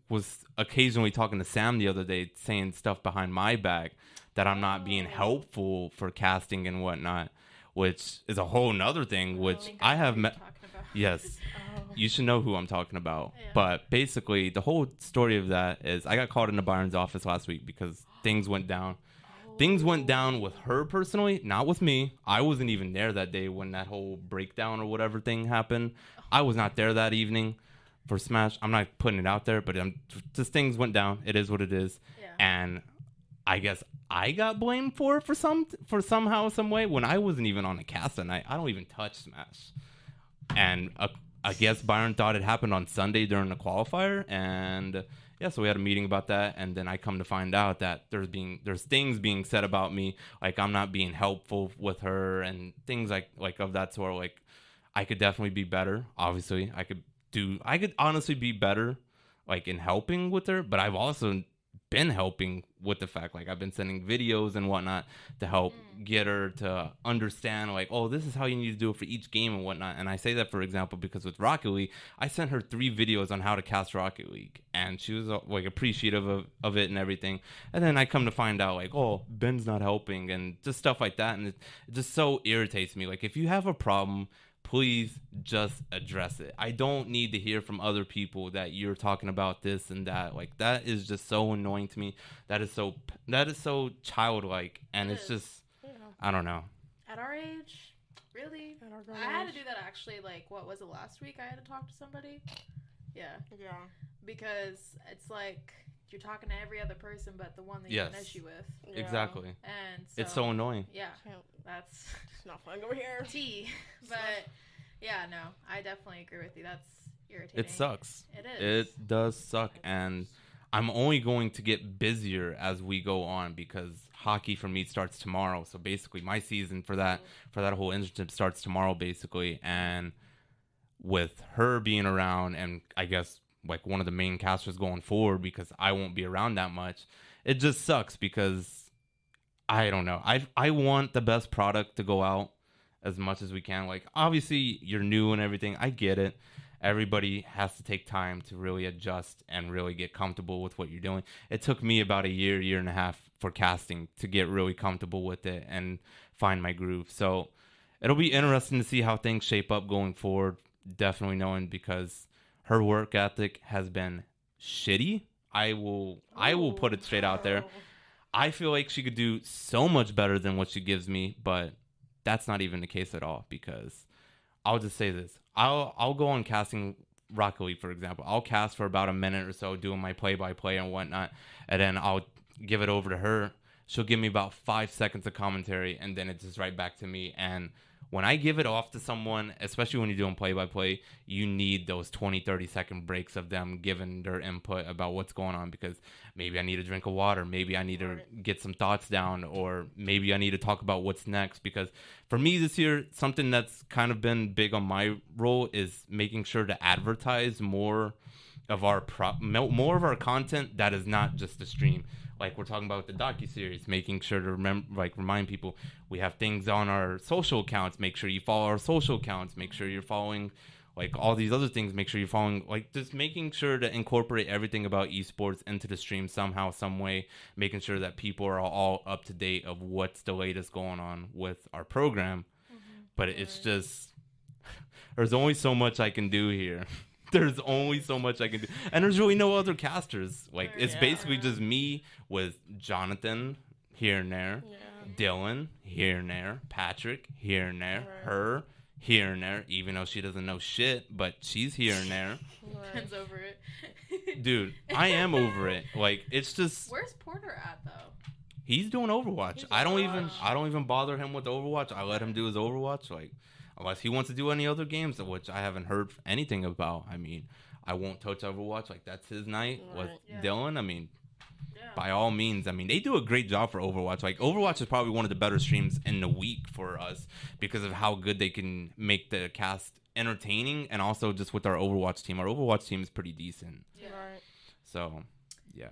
Speaker 2: was occasionally talking to Sam the other day, saying stuff behind my back that I'm not being helpful for casting and whatnot, which is a whole nother thing. Which I have met. Yes, you should know who I'm talking about. Yeah. But basically, the whole story of that is I got called into Byron's office last week because things went down. Things went down with her personally, not with me. I wasn't even there that day when that whole breakdown or whatever thing happened. I was not there that evening for Smash. I'm not putting it out there, but just things went down. It is what it is. Yeah. And I guess I got blamed for somehow, some way, when I wasn't even on the cast that night. I don't even touch Smash. And I guess Byron thought it happened on Sunday during the qualifier, and so we had a meeting about that, and then I come to find out that there's things being said about me, like I'm not being helpful with her and things like of that sort. Like, I could definitely be better. Obviously, I could honestly be better, like in helping with her, but I've also been helping with the fact, like I've been sending videos and whatnot to help get her to understand, like, oh, this is how you need to do it for each game and whatnot. And I say that, for example, because with Rocket League, I sent her 3 videos on how to cast Rocket League, and she was like appreciative of it and everything. And then I come to find out, like, oh, Ben's not helping and just stuff like that. And it just so irritates me. Like, if you have a problem, please just address it. I don't need to hear from other people that you're talking about this and that. Like, that is just so annoying to me. That is so childlike, and it's just, I don't know.
Speaker 3: At our age, really? I had to do that actually. Like, what was it, last week? I had to talk to somebody. Yeah. Because it's like you're talking to every other person but the one that you have an issue with.
Speaker 2: Exactly.
Speaker 3: And so,
Speaker 2: it's so annoying.
Speaker 3: Yeah. That's
Speaker 4: just not fun over here.
Speaker 3: Tea. But yeah, no, I definitely agree with you. That's irritating.
Speaker 2: It sucks.
Speaker 3: It is.
Speaker 2: It does suck. And I'm only going to get busier as we go on because hockey for me starts tomorrow. So basically my season for that whole internship starts tomorrow basically. And with her being around and I guess like one of the main casters going forward because I won't be around that much, it just sucks because I don't know. I want the best product to go out as much as we can. Like, obviously, you're new and everything. I get it. Everybody has to take time to really adjust and really get comfortable with what you're doing. It took me about a year and a half for casting to get really comfortable with it and find my groove. So it'll be interesting to see how things shape up going forward. Definitely knowing because her work ethic has been shitty. I will put it straight out there. I feel like she could do so much better than what she gives me, but that's not even the case at all because I'll just say this. I'll go on casting Rocket League, for example. I'll cast for about a minute or so doing my play-by-play and whatnot, and then I'll give it over to her. She'll give me about 5 seconds of commentary, and then it's just right back to me. And when I give it off to someone, especially when you're doing play-by-play, you need those 20, 30-second breaks of them giving their input about what's going on because maybe I need a drink of water, maybe I need to get some thoughts down, or maybe I need to talk about what's next. Because for me this year, something that's kind of been big on my role is making sure to advertise more of our content that is not just a stream. Like we're talking about the docuseries, making sure to remind people we have things on our social accounts. Make sure you follow our social accounts. Make sure you're following like all these other things. Make sure you're following like just making sure to incorporate everything about esports into the stream somehow, some way. Making sure that people are all up to date of what's the latest going on with our program. But it's just there's only so much I can do here. There's only so much I can do. And there's really no other casters. Like, it's basically just me with Jonathan here and there, Dylan here and there, Patrick here and there, her here and there, even though she doesn't know shit, but she's here and there.
Speaker 3: Ben's over it.
Speaker 2: Dude, I am over it. Like, it's just...
Speaker 3: Where's Porter at, though?
Speaker 2: He's doing Overwatch. I don't even bother him with Overwatch. I let him do his Overwatch, like... Unless he wants to do any other games, which I haven't heard anything about. I mean, I won't touch Overwatch. Like, that's his night with Dylan. I mean, by all means. I mean, they do a great job for Overwatch. Like, Overwatch is probably one of the better streams in the week for us because of how good they can make the cast entertaining and also just with our Overwatch team. Our Overwatch team is pretty decent.
Speaker 3: Yeah.
Speaker 2: So, yeah.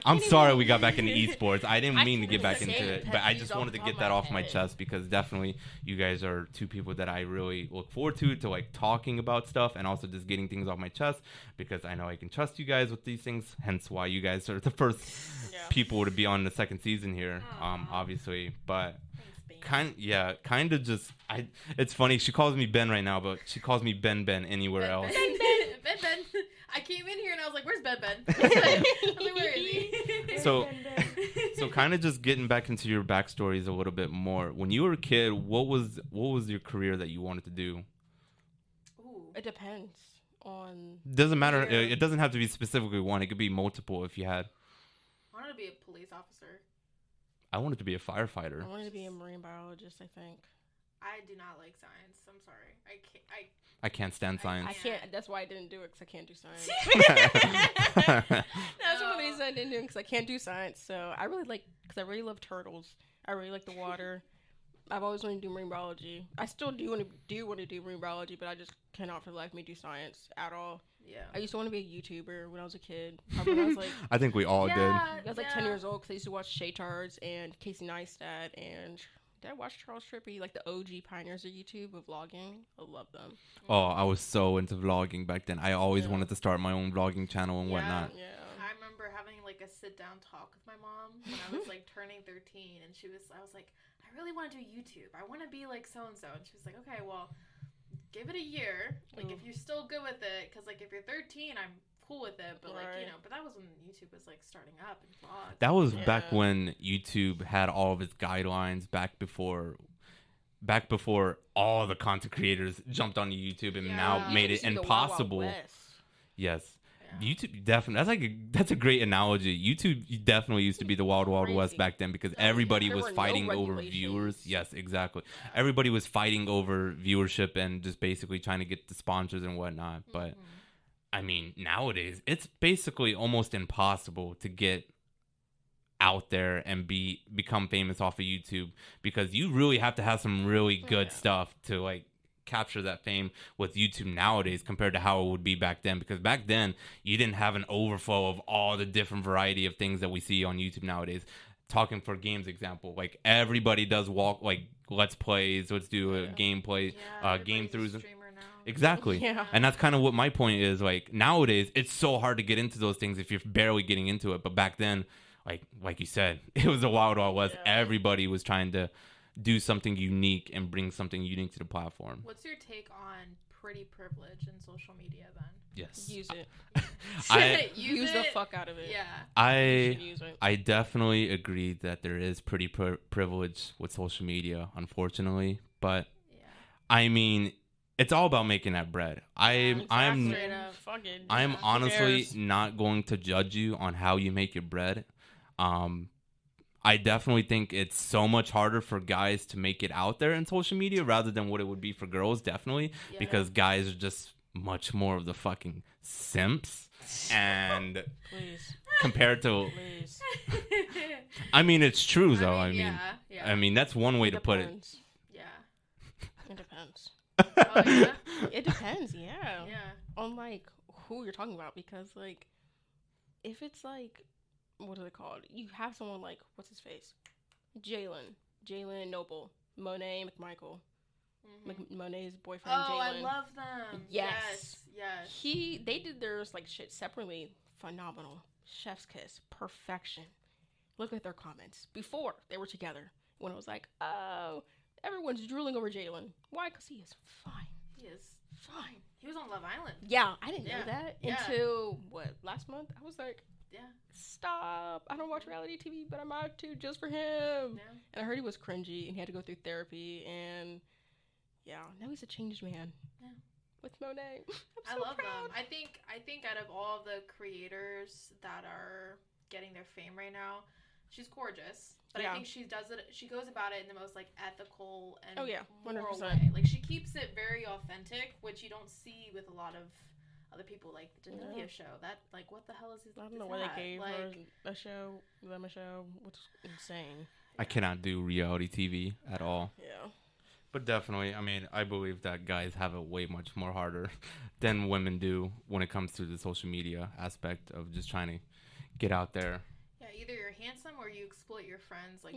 Speaker 2: I'm sorry we got back into esports. I didn't mean to get back into it, but I just wanted to get that off my chest because definitely you guys are two people that I really look forward to like talking about stuff and also just getting things off my chest because I know I can trust you guys with these things. Hence why you guys are the first people to be on the second season here, obviously. But kind of just it's funny. She calls me Ben right now, but she calls me Ben anywhere else.
Speaker 3: Ben. I came in here and I was like, "Where's Ben?" I was like, "Where is he?"
Speaker 2: So kind of just getting back into your backstories a little bit more. When you were a kid, what was your career that you wanted to do?
Speaker 3: Ooh.
Speaker 4: It depends on.
Speaker 2: Doesn't matter. It doesn't have to be specifically one. It could be multiple if you had.
Speaker 3: I wanted to be a police officer.
Speaker 2: I wanted to be a firefighter.
Speaker 4: I wanted to be a marine biologist, I think.
Speaker 3: I do not like science. I'm sorry.
Speaker 2: I can't stand science.
Speaker 4: I can't. That's why I didn't do it because I can't do science. That's one of the reasons I didn't do it because I can't do science. So I really love turtles. I really like the water. I've always wanted to do marine biology. I still do want to do marine biology, but I just cannot for the life of me do science at all.
Speaker 3: Yeah.
Speaker 4: I used to want to be a YouTuber when I was a kid. When I was like,
Speaker 2: I think we all did.
Speaker 4: I was like 10 years old because I used to watch Shaytards and Casey Neistat and did I watch Charles Trippy, like the OG pioneers of YouTube of vlogging. I love them.
Speaker 2: Oh, I was so into vlogging back then. I always wanted to start my own vlogging channel and whatnot.
Speaker 4: Yeah.
Speaker 3: I remember having like a sit down talk with my mom when I was like turning 13, and I was like, I really want to do YouTube. I want to be like so and so, and she was like, okay, well, give it a year. Like if you're still good with it, because like if you're 13, I'm cool with it, but like but that was when YouTube was like starting up and vlogs.
Speaker 2: That was back when YouTube had all of its guidelines, back before all the content creators jumped onto YouTube and now made it impossible. Yes. YouTube definitely, that's a great analogy. YouTube definitely used to be the Wild Wild West back then because everybody was fighting over viewers. Yes, exactly. Everybody was fighting over viewership and just basically trying to get the sponsors and whatnot. But I mean, nowadays it's basically almost impossible to get out there and become famous off of YouTube because you really have to have some really good stuff to like capture that fame with YouTube nowadays compared to how it would be back then, because back then you didn't have an overflow of all the different variety of things that we see on YouTube nowadays. Talking for games example, like everybody does let's plays, let's do a gameplay, game throughs. Exactly. Yeah. And that's kind of what my point is. Like nowadays it's so hard to get into those things if you're barely getting into it, but back then like you said, it was a wild west. Everybody was trying to do something unique and bring something unique to the platform.
Speaker 3: What's your take on pretty privilege in social media then?
Speaker 4: Yes. Use it.
Speaker 3: Use
Speaker 4: the fuck out of it.
Speaker 3: Yeah.
Speaker 2: I definitely agree that there is pretty privilege with social media, unfortunately. But I mean, it's all about making that bread. I'm honestly not going to judge you on how you make your bread. I definitely think it's so much harder for guys to make it out there in social media rather than what it would be for girls, definitely, because guys are just much more of the fucking simps. And compared to, I mean, it's true though. I mean, that's one way to put it.
Speaker 3: Yeah,
Speaker 4: it depends.
Speaker 3: Oh yeah,
Speaker 4: it depends. Yeah, on like who you're talking about, because like if it's like, what are they called? You have someone like, what's his face? Jalen Noble, Monet McMichael. Monet's boyfriend, Jalen.
Speaker 3: Oh, I love them. Yes.
Speaker 4: They did theirs like shit separately. Phenomenal. Chef's kiss. Perfection. Look at their comments. Before they were together. When it was like, oh, everyone's drooling over Jalen. Why? Because he is fine.
Speaker 3: He is fine. He was on Love Island.
Speaker 4: Yeah, I didn't know that until, last month? I was like, stop. I don't watch reality TV, but I'm out to just for him. Yeah. And I heard he was cringy and he had to go through therapy, and now he's a changed man. Yeah. With Monet.
Speaker 3: I love them. I think out of all the creators that are getting their fame right now, she's gorgeous. But I think she goes about it in the most like ethical and 100% way. Like she keeps it very authentic, which you don't see with a lot of other people, like the D'Amelio show. That like, what the hell is this?
Speaker 4: I don't know why they gave her a show, them a show, which is insane.
Speaker 2: I cannot do reality TV at all.
Speaker 4: Yeah.
Speaker 2: But definitely, I mean, I believe that guys have it way much more harder than women do when it comes to the social media aspect of just trying to get out there.
Speaker 3: Yeah, either you're handsome or you exploit your friends. Like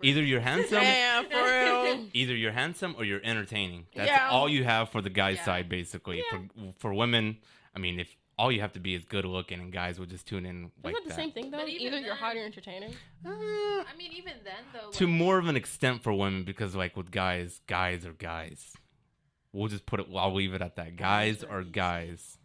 Speaker 2: either you're handsome,
Speaker 4: for real.
Speaker 2: Either you're handsome or you're entertaining. That's all you have for the guys' side, basically. Yeah. For women, I mean, if all you have to be is good looking, and guys will just tune in like that.
Speaker 4: Isn't that the same thing though? Either you're hot or entertaining.
Speaker 3: I mean, even then though.
Speaker 2: To more of an extent for women, because like with guys are guys. We'll just put it. I'll leave it at that. Guys are guys.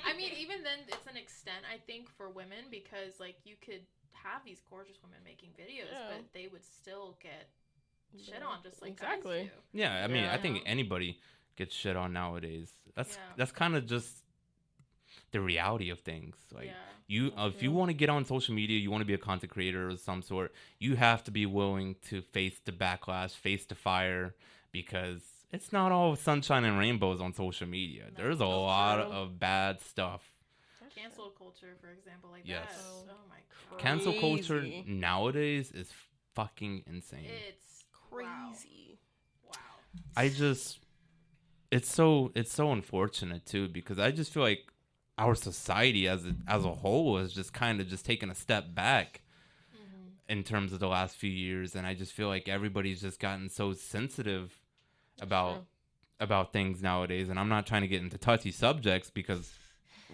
Speaker 3: I mean, even then, it's an extent, I think, for women, because like you could have these gorgeous women making videos, but they would still get shit on just like guys do.
Speaker 2: Yeah, I mean, I think anybody gets shit on nowadays. That's kind of just the reality of things. Like if you want to get on social media, you want to be a content creator of some sort, you have to be willing to face the backlash, face the fire, because it's not all sunshine and rainbows on social media. No, there's a lot of bad stuff.
Speaker 3: Cancel culture, for example, like that. Oh my god.
Speaker 2: Cancel culture nowadays is fucking insane.
Speaker 3: It's
Speaker 4: Crazy.
Speaker 3: Wow.
Speaker 2: It's so unfortunate too, because I just feel like our society as a whole has just kind of just taken a step back in terms of the last few years, and I just feel like everybody's just gotten so sensitive about things nowadays. And I'm not trying to get into touchy subjects because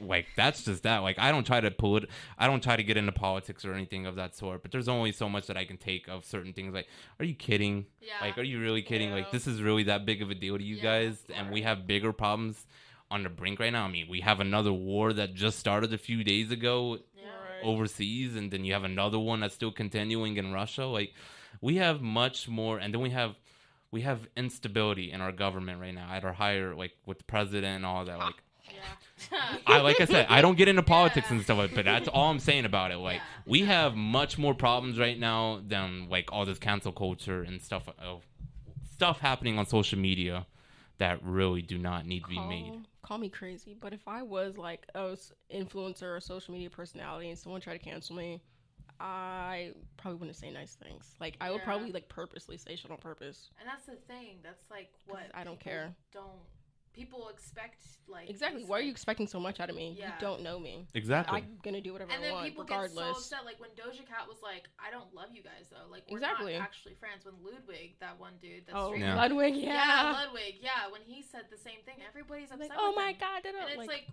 Speaker 2: like that's just that. Like I don't try to get into politics or anything of that sort, but there's only so much that I can take of certain things. Like, are you kidding?
Speaker 3: Yeah.
Speaker 2: Like, are you really kidding?
Speaker 4: Yeah.
Speaker 2: Like, this is really that big of a deal to you guys? And we have bigger problems on the brink right now. I mean, we have another war that just started a few days ago overseas, and then you have another one that's still continuing in Russia. Like, we have much more, and then we have instability in our government right now at our higher, like with the president and all that. Like, like I said, I don't get into politics and stuff, but that's all I'm saying about it. Like, we have much more problems right now than like all this cancel culture and stuff happening on social media that really do not need to be made.
Speaker 4: Call me crazy, but if I was like a influencer or social media personality and someone tried to cancel me, I probably wouldn't say nice things. Like, I would probably like purposely say shit on purpose.
Speaker 3: And that's the thing. That's like what
Speaker 4: I don't care.
Speaker 3: People expect like
Speaker 4: exactly. Why are you expecting so much out of me? You don't know me.
Speaker 2: Exactly.
Speaker 4: I'm gonna do whatever
Speaker 3: I want.
Speaker 4: And
Speaker 3: then
Speaker 4: then
Speaker 3: people
Speaker 4: regardless.
Speaker 3: get so upset. Like when Doja Cat was like, "I don't love you guys though." Like we're not actually friends. When Ludwig, that one dude,
Speaker 4: Ludwig,
Speaker 3: Ludwig, when he said the same thing, everybody's upset.
Speaker 4: Like, oh
Speaker 3: with
Speaker 4: my
Speaker 3: him.
Speaker 4: god,
Speaker 3: and it's like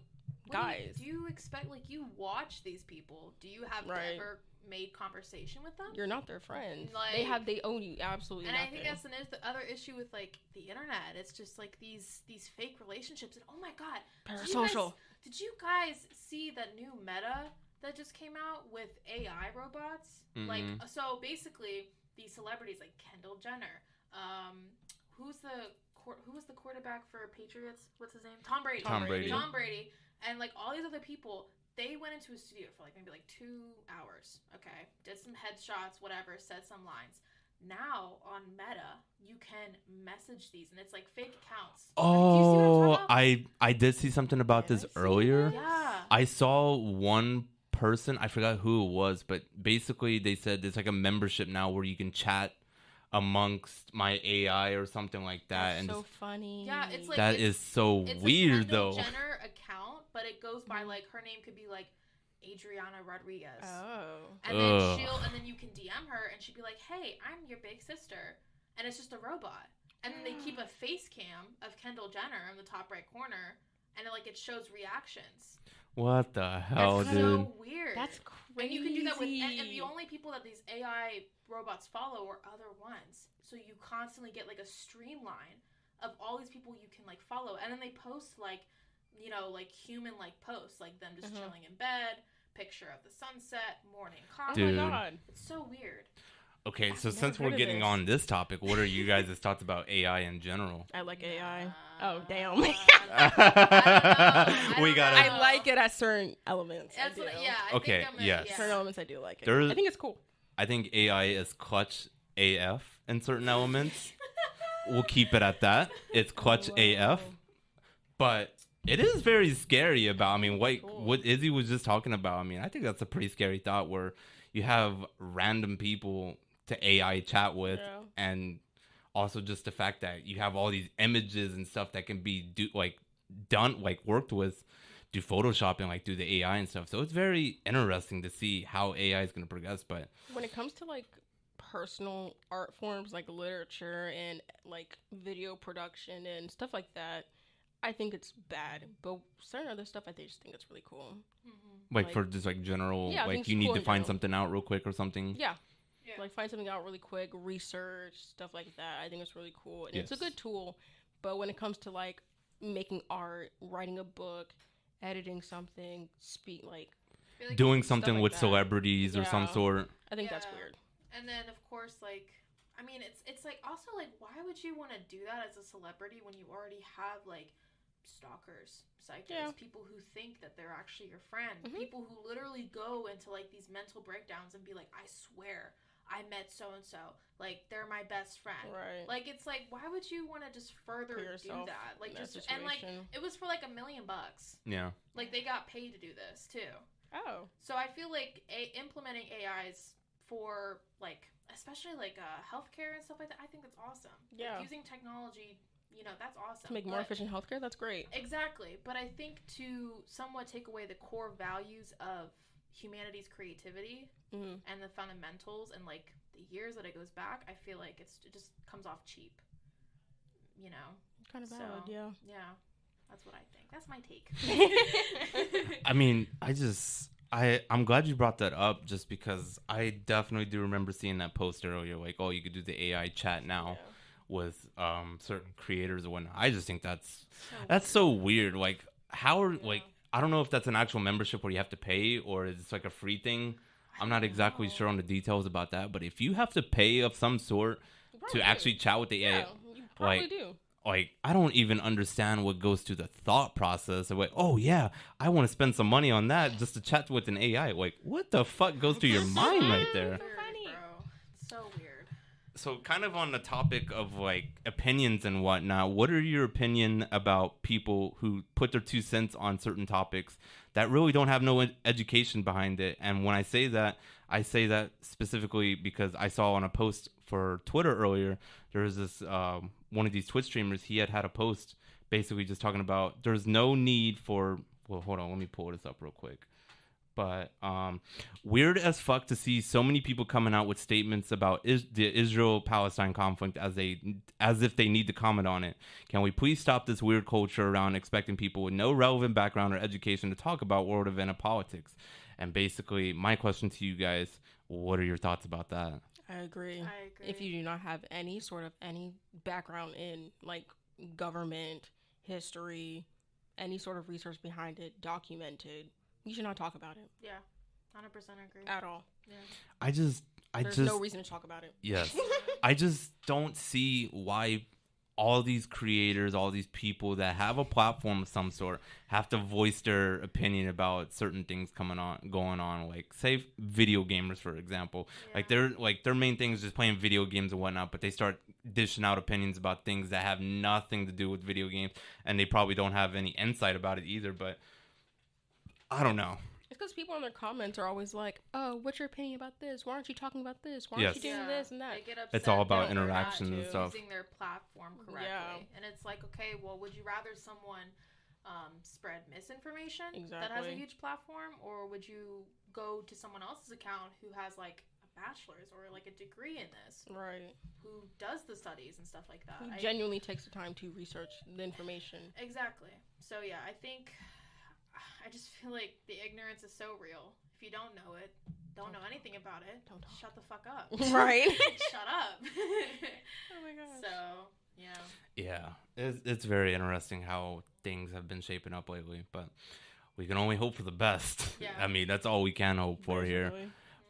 Speaker 3: guys, do you expect like you watch these people? Do you have ever made conversation with them?
Speaker 4: You're not their friend.
Speaker 3: Like,
Speaker 4: they own you absolutely.
Speaker 3: And
Speaker 4: nothing.
Speaker 3: I think that's the other issue with like the internet. It's just like these fake relationships. And oh my god,
Speaker 4: parasocial.
Speaker 3: Did you guys see that new meta that just came out with AI robots?
Speaker 2: Mm-hmm.
Speaker 3: Like, so basically these celebrities like Kendall Jenner, who was the quarterback for Patriots? What's his name? Tom Brady.
Speaker 2: Tom Brady.
Speaker 3: And like all these other people, they went into a studio for like maybe like 2 hours. Okay, did some headshots, whatever, said some lines. Now on Meta, you can message these, and it's like fake accounts.
Speaker 2: Oh, I did see something about this earlier.
Speaker 3: Yeah,
Speaker 2: I saw one person, I forgot who it was, but basically they said there's like a membership now where you can chat amongst my AI or something like that.
Speaker 4: That's
Speaker 2: and
Speaker 4: so funny.
Speaker 3: Yeah, it's like
Speaker 2: that is so weird though.
Speaker 3: It's a Jenner account, but it goes by like her name could be like Adriana Rodriguez.
Speaker 4: Oh.
Speaker 3: And then you can DM her and she'd be like, "Hey, I'm your big sister," and it's just a robot. And then they keep a face cam of Kendall Jenner in the top right corner, and it shows reactions.
Speaker 2: What the hell,
Speaker 3: That's
Speaker 2: dude?
Speaker 3: so weird.
Speaker 4: That's crazy.
Speaker 3: And you can do that with, and the only people that these AI robots follow are other ones. So you constantly get like a streamline of all these people you can like follow, and then they post like, like human like posts, like them just chilling in bed, picture of the sunset, morning coffee.
Speaker 2: Dude.
Speaker 4: Oh my god,
Speaker 3: it's so weird.
Speaker 2: Okay, so since we're getting on this topic, what are you guys' thoughts about AI in general?
Speaker 4: I like AI. Oh damn.
Speaker 2: I
Speaker 4: like it at certain elements.
Speaker 3: That's
Speaker 4: I do.
Speaker 2: Okay, yes.
Speaker 4: Certain elements I do like it.
Speaker 2: I
Speaker 4: think it's cool.
Speaker 2: I think AI is clutch AF in certain elements. We'll keep it at that. It's clutch AF. But it is very scary about, what Izzy was just talking about. I think that's a pretty scary thought where you have random people to AI chat with, and also just the fact that you have all these images and stuff that can be worked with, do Photoshop and do the AI and stuff. So it's very interesting to see how AI is going to progress. But
Speaker 4: when it comes to personal art forms like literature and video production and stuff like that, I think it's bad. But certain other stuff, I just think it's really cool.
Speaker 2: Mm-hmm. For just general, you need to find something out real quick or something.
Speaker 4: Yeah. Find something out really quick, research, stuff like that. I think it's really cool. And it's a good tool. But when it comes to making art, writing a book, editing something,
Speaker 2: doing something with celebrities or some sort.
Speaker 4: I think that's weird.
Speaker 3: And then of course it's also why would you want to do that as a celebrity when you already have stalkers, psychics, people who think that they're actually your friend, people who literally go into these mental breakdowns and be like, I swear I met so and so, they're my best friend.
Speaker 4: Right.
Speaker 3: It's why would you want to just further do that? It was for $1 million.
Speaker 2: Yeah. They
Speaker 3: got paid to do this too.
Speaker 4: Oh.
Speaker 3: So I feel implementing AIs for like, especially like healthcare and stuff like that. I think that's awesome.
Speaker 4: Yeah.
Speaker 3: Like, using technology, that's awesome.
Speaker 4: To make more efficient healthcare, that's great.
Speaker 3: Exactly. But I think to somewhat take away the core values of humanity's creativity and the fundamentals and like the years that it goes back, I feel like it just comes off cheap.
Speaker 4: Kind of valid, yeah.
Speaker 3: Yeah. That's what I think. That's my take.
Speaker 2: I mean, I'm glad you brought that up just because I definitely do remember seeing that post earlier, like, oh, you could do the AI chat now with certain creators or whatnot. I just think that's so weird. Like, like, I don't know if that's an actual membership where you have to pay or it's like a free thing. I'm not exactly sure on the details about that, but if you have to pay of some sort to actually chat with the AI,
Speaker 4: you probably do.
Speaker 2: Like, I don't even understand what goes through the thought process of like, oh yeah, I want to spend some money on that just to chat with an AI. Like, what the fuck goes through your mind right there?
Speaker 3: Weird, bro. So weird.
Speaker 2: So kind of on the topic of like opinions and whatnot, what are your opinion about people who put their 2 cents on certain topics that really don't have no education behind it? And when I say that specifically because I saw on a post for Twitter earlier, there was this one of these Twitch streamers. He had a post basically just talking about there's no need for. Well, hold on, let me pull this up real quick. But weird as fuck to see so many people coming out with statements about the Israel-Palestine conflict as if they need to comment on it. Can we please stop this weird culture around expecting people with no relevant background or education to talk about world event and politics? And basically, my question to you guys, what are your thoughts about that?
Speaker 4: I agree. If you do not have any background in like government, history, any sort of research behind it, documented, you should not talk about it.
Speaker 3: Yeah, 100% agree.
Speaker 4: At all.
Speaker 3: Yeah.
Speaker 4: There's no reason to talk about it.
Speaker 2: Yes. I just don't see why all these creators, all these people that have a platform of some sort have to voice their opinion about certain things going on. Like, say video gamers, for example. Yeah. Like their main thing is just playing video games and whatnot, but they start dishing out opinions about things that have nothing to do with video games, and they probably don't have any insight about it either. But I don't know.
Speaker 4: It's because people in their comments are always like, oh, what's your opinion about this? Why aren't you talking about this? Why aren't you doing this and that?
Speaker 3: They get upset.
Speaker 2: It's all about interaction and stuff.
Speaker 3: Using their platform correctly. Yeah. And it's like, okay, well, would you rather someone spread misinformation that has a huge platform, or would you go to someone else's account who has like a bachelor's or like a degree in this?
Speaker 4: Right.
Speaker 3: Who does the studies and stuff like that.
Speaker 4: Who genuinely takes the time to research the information.
Speaker 3: Exactly. So yeah, I just feel like the ignorance is so real. If you don't know it, don't know anything about it, don't talk. Shut the fuck up.
Speaker 4: Right.
Speaker 3: Shut up.
Speaker 4: Oh my gosh.
Speaker 3: So, yeah.
Speaker 2: Yeah. It's very interesting how things have been shaping up lately, but we can only hope for the best. Yeah. I mean, that's all we can hope for here.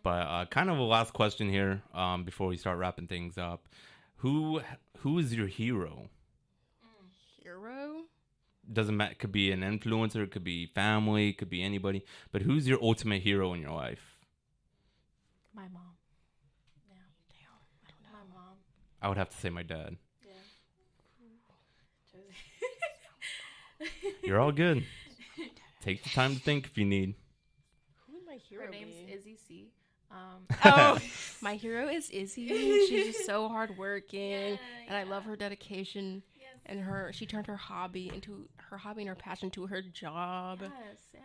Speaker 2: But kind of a last question here before we start wrapping things up. Who is your hero?
Speaker 4: Hero?
Speaker 2: Doesn't matter. Could be an influencer, could be family, could be anybody. But who's your ultimate hero in your life?
Speaker 3: My mom. Yeah.
Speaker 4: Damn. I don't know.
Speaker 3: My mom.
Speaker 2: I would have to say my dad.
Speaker 3: Yeah. Josie.
Speaker 2: You're all good. Take the time to think if you need.
Speaker 4: Who would my hero be?
Speaker 3: Her name's Izzy C.
Speaker 4: My hero is Izzy. She's just so hardworking, and I love her dedication. And she turned her hobby and her passion to her job.
Speaker 3: Yes, yeah.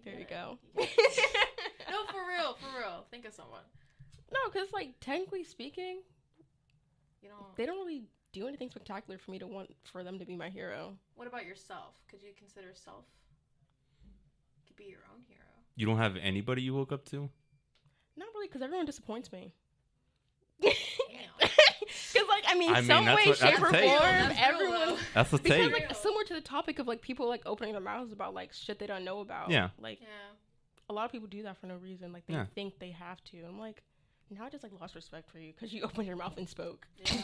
Speaker 4: There you go.
Speaker 3: No, for real. Think of someone.
Speaker 4: No, because like technically speaking, they don't really do anything spectacular for me to want for them to be my hero.
Speaker 3: What about yourself? Could you consider self could be your own hero?
Speaker 2: You don't have anybody you look up to?
Speaker 4: Not really, because everyone disappoints me. Because, like, I mean, some way, shape, or form, everyone.
Speaker 2: That's the take.
Speaker 4: Because, like, similar to the topic of like people like opening their mouths about like shit they don't know about.
Speaker 2: Yeah.
Speaker 4: Like, a lot of people do that for no reason. Like, they think they have to. I'm like, now I just like lost respect for you because you opened your mouth and spoke.
Speaker 3: Yeah.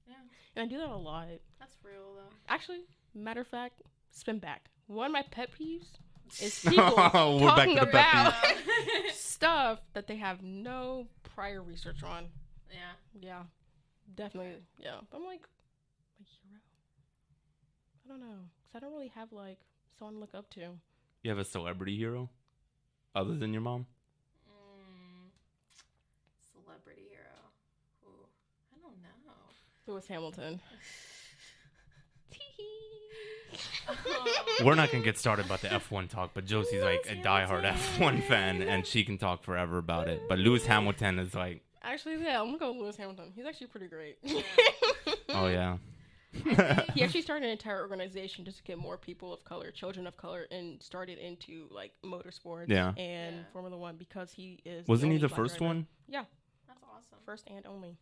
Speaker 3: Yeah.
Speaker 4: And I do that a lot.
Speaker 3: That's real though.
Speaker 4: Actually, matter of fact, spin back. One of my pet peeves is people talking about stuff that they have no prior research on.
Speaker 3: Yeah.
Speaker 4: Yeah. Definitely. Yeah. But I'm like, my hero? I don't know. Because I don't really have, like, someone to look up to.
Speaker 2: You have a celebrity hero? Other than your mom?
Speaker 4: Lewis Hamilton.
Speaker 2: We're not gonna get started about the F1 talk, but Josie's like a diehard F1 fan, and she can talk forever about it. But Lewis Hamilton is like,
Speaker 4: Actually, yeah, I'm gonna go with Lewis Hamilton. He's actually pretty great.
Speaker 2: oh yeah.
Speaker 4: He actually started an entire organization just to get more people of color, children of color, and started into like motorsports and Formula One because he is.
Speaker 2: Wasn't he the
Speaker 4: black
Speaker 2: first
Speaker 4: driver.
Speaker 2: one?
Speaker 4: Yeah,
Speaker 3: That's awesome.
Speaker 4: first and only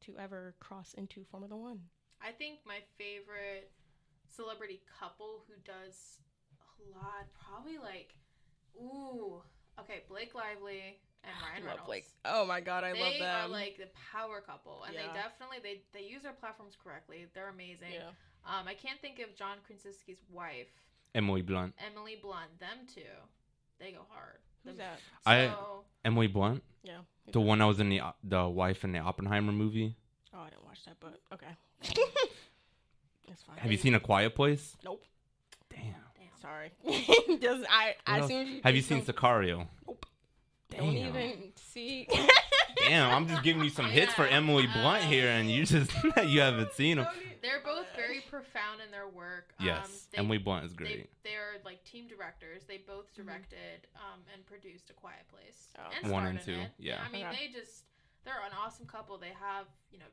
Speaker 4: to ever cross into Formula One.
Speaker 3: I think my favorite celebrity couple who does a lot, probably like, Blake Lively and Ryan Reynolds.
Speaker 4: Blake. Oh my god, I love them.
Speaker 3: They are like the power couple, and
Speaker 4: Yeah.
Speaker 3: they definitely they use their platforms correctly. They're amazing.
Speaker 4: Yeah.
Speaker 3: I can't think of John Krasinski's wife,
Speaker 2: Emily Blunt.
Speaker 3: Emily Blunt. Them two, they go hard.
Speaker 4: Who's that?
Speaker 2: Emily Blunt.
Speaker 4: Yeah.
Speaker 2: The one that was in the wife in the Oppenheimer movie.
Speaker 4: Oh, I didn't watch that, but okay. It's fine.
Speaker 2: Have you seen A Quiet Place?
Speaker 4: Nope.
Speaker 2: Damn.
Speaker 4: Sorry. As soon as you
Speaker 2: Have you seen Sicario?
Speaker 4: Nope.
Speaker 2: Damn.
Speaker 4: Don't even see.
Speaker 2: Damn, I'm just giving you some hits for Emily Blunt here, and you haven't seen them.
Speaker 3: They're both very profound in their work.
Speaker 2: Yes, Emily Blunt is great.
Speaker 3: They're like team directors. They both directed and produced A Quiet Place.
Speaker 4: Oh.
Speaker 3: And
Speaker 2: 1 and
Speaker 3: starred in
Speaker 2: 2,
Speaker 3: it.
Speaker 2: yeah.
Speaker 3: I mean,
Speaker 4: Okay.
Speaker 3: they're an awesome couple. They have,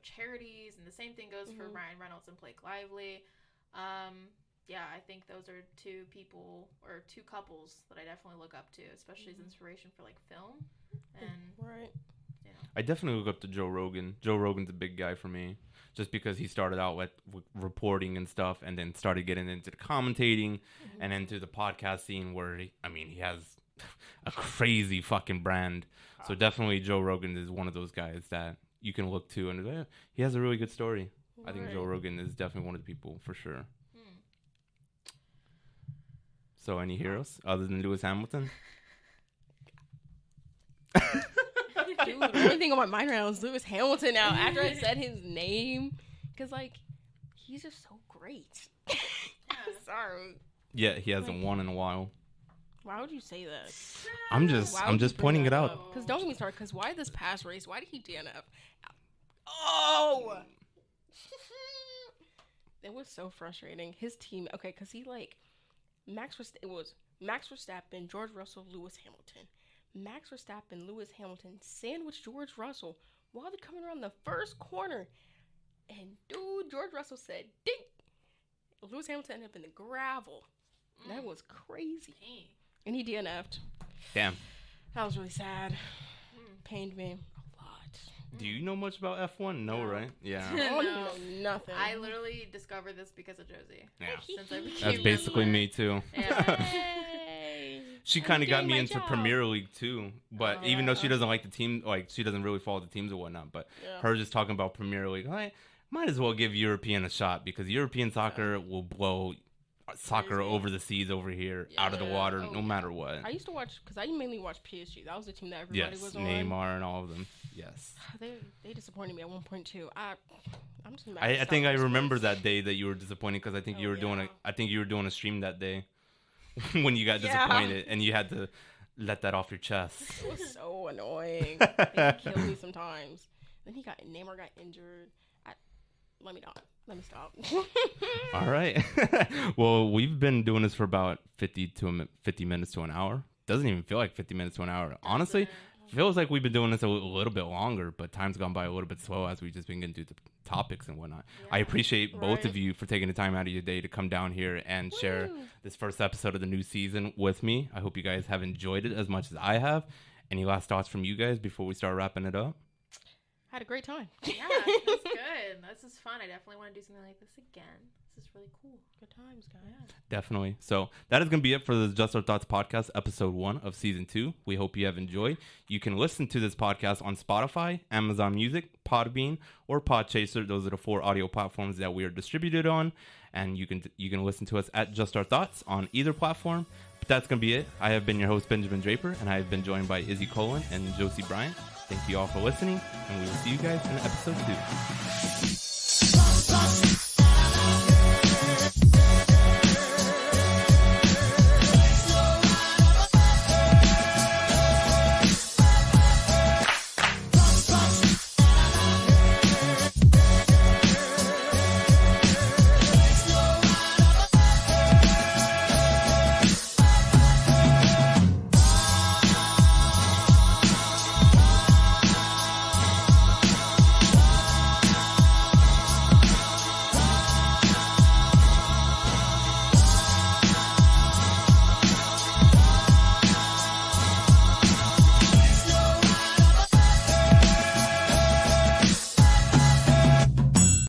Speaker 3: charities, and the same thing goes for Ryan Reynolds and Blake Lively. Yeah, I think those are two couples that I definitely look up to, especially as inspiration for like film. And
Speaker 4: Right.
Speaker 2: I definitely look up to Joe Rogan. Joe Rogan's a big guy for me, just because he started out with reporting and stuff, and then started getting into the commentating and into the podcast scene where he has a crazy fucking brand. So definitely Joe Rogan is one of those guys that you can look to, and he has a really good story. I think Joe Rogan is definitely one of the people for sure. So any heroes other than Lewis Hamilton?
Speaker 4: Dude, the only thing on my mind right now is Lewis Hamilton now after I said his name. Because, he's just so great. Sorry.
Speaker 2: Yeah, he hasn't won in a while.
Speaker 4: Why would you say that?
Speaker 2: I'm just pointing it out.
Speaker 4: Because don't get me started. Because why this past race? Why did he DNF? Oh! It was so frustrating. His team, okay, because he it was Max Verstappen, George Russell, Lewis Hamilton. Max Verstappen, Lewis Hamilton sandwiched George Russell while they're coming around the first corner. And dude, George Russell said, ding! Lewis Hamilton ended up in the gravel. That was crazy. And he DNF'd.
Speaker 2: Damn.
Speaker 4: That was really sad. Pained me a lot.
Speaker 2: Do you know much about F1? No, right? Yeah.
Speaker 4: I don't even know nothing.
Speaker 3: I literally discovered this because of Josie.
Speaker 2: Yeah.
Speaker 3: Since I became
Speaker 2: That's basically me too.
Speaker 3: Yeah.
Speaker 2: She kind of got me into Premier League too, but even though she doesn't like the team, she doesn't really follow the teams or whatnot. But her just talking about Premier League, I might as well give European a shot because European soccer will blow soccer over the seas over here, out of the water, no matter what.
Speaker 4: I used to watch, because I mainly watched PSG. That was the team that everybody was on.
Speaker 2: Neymar and all of them. Yes.
Speaker 4: They disappointed me at one point too. I'm just mad.
Speaker 2: I think I remember that day that you were disappointed because I think you were doing a stream that day when you got disappointed and you had to let that off your chest.
Speaker 4: It was so annoying. They kill me sometimes. Then Neymar got injured. Let me stop.
Speaker 2: All right. Well, we've been doing this for about 50 minutes to an hour. Doesn't even feel like 50 minutes to an hour. Honestly, feels like we've been doing this a little bit longer, but time's gone by a little bit slow as we've just been getting through the topics and whatnot. Yeah. I appreciate both of you for taking the time out of your day to come down here and share this first episode of the new season with me. I hope you guys have enjoyed it as much as I have. Any last thoughts from you guys before we start wrapping it up?
Speaker 4: Had a great time.
Speaker 3: Yeah, that's good. This is fun. I definitely want to do something like this again. This is really cool.
Speaker 4: Good times, guys.
Speaker 3: Yeah.
Speaker 2: Definitely. So that is going to be it for the Just Our Thoughts podcast, episode 1 of season 2. We hope you have enjoyed. You can listen to this podcast on Spotify, Amazon Music, Podbean, or Podchaser. Those are the 4 audio platforms that we are distributed on. And you can listen to us at Just Our Thoughts on either platform. But that's going to be it. I have been your host, Benjamin Draper, and I have been joined by Izzy Colin and Josie Bryant. Thank you all for listening, and we will see you guys in episode 2.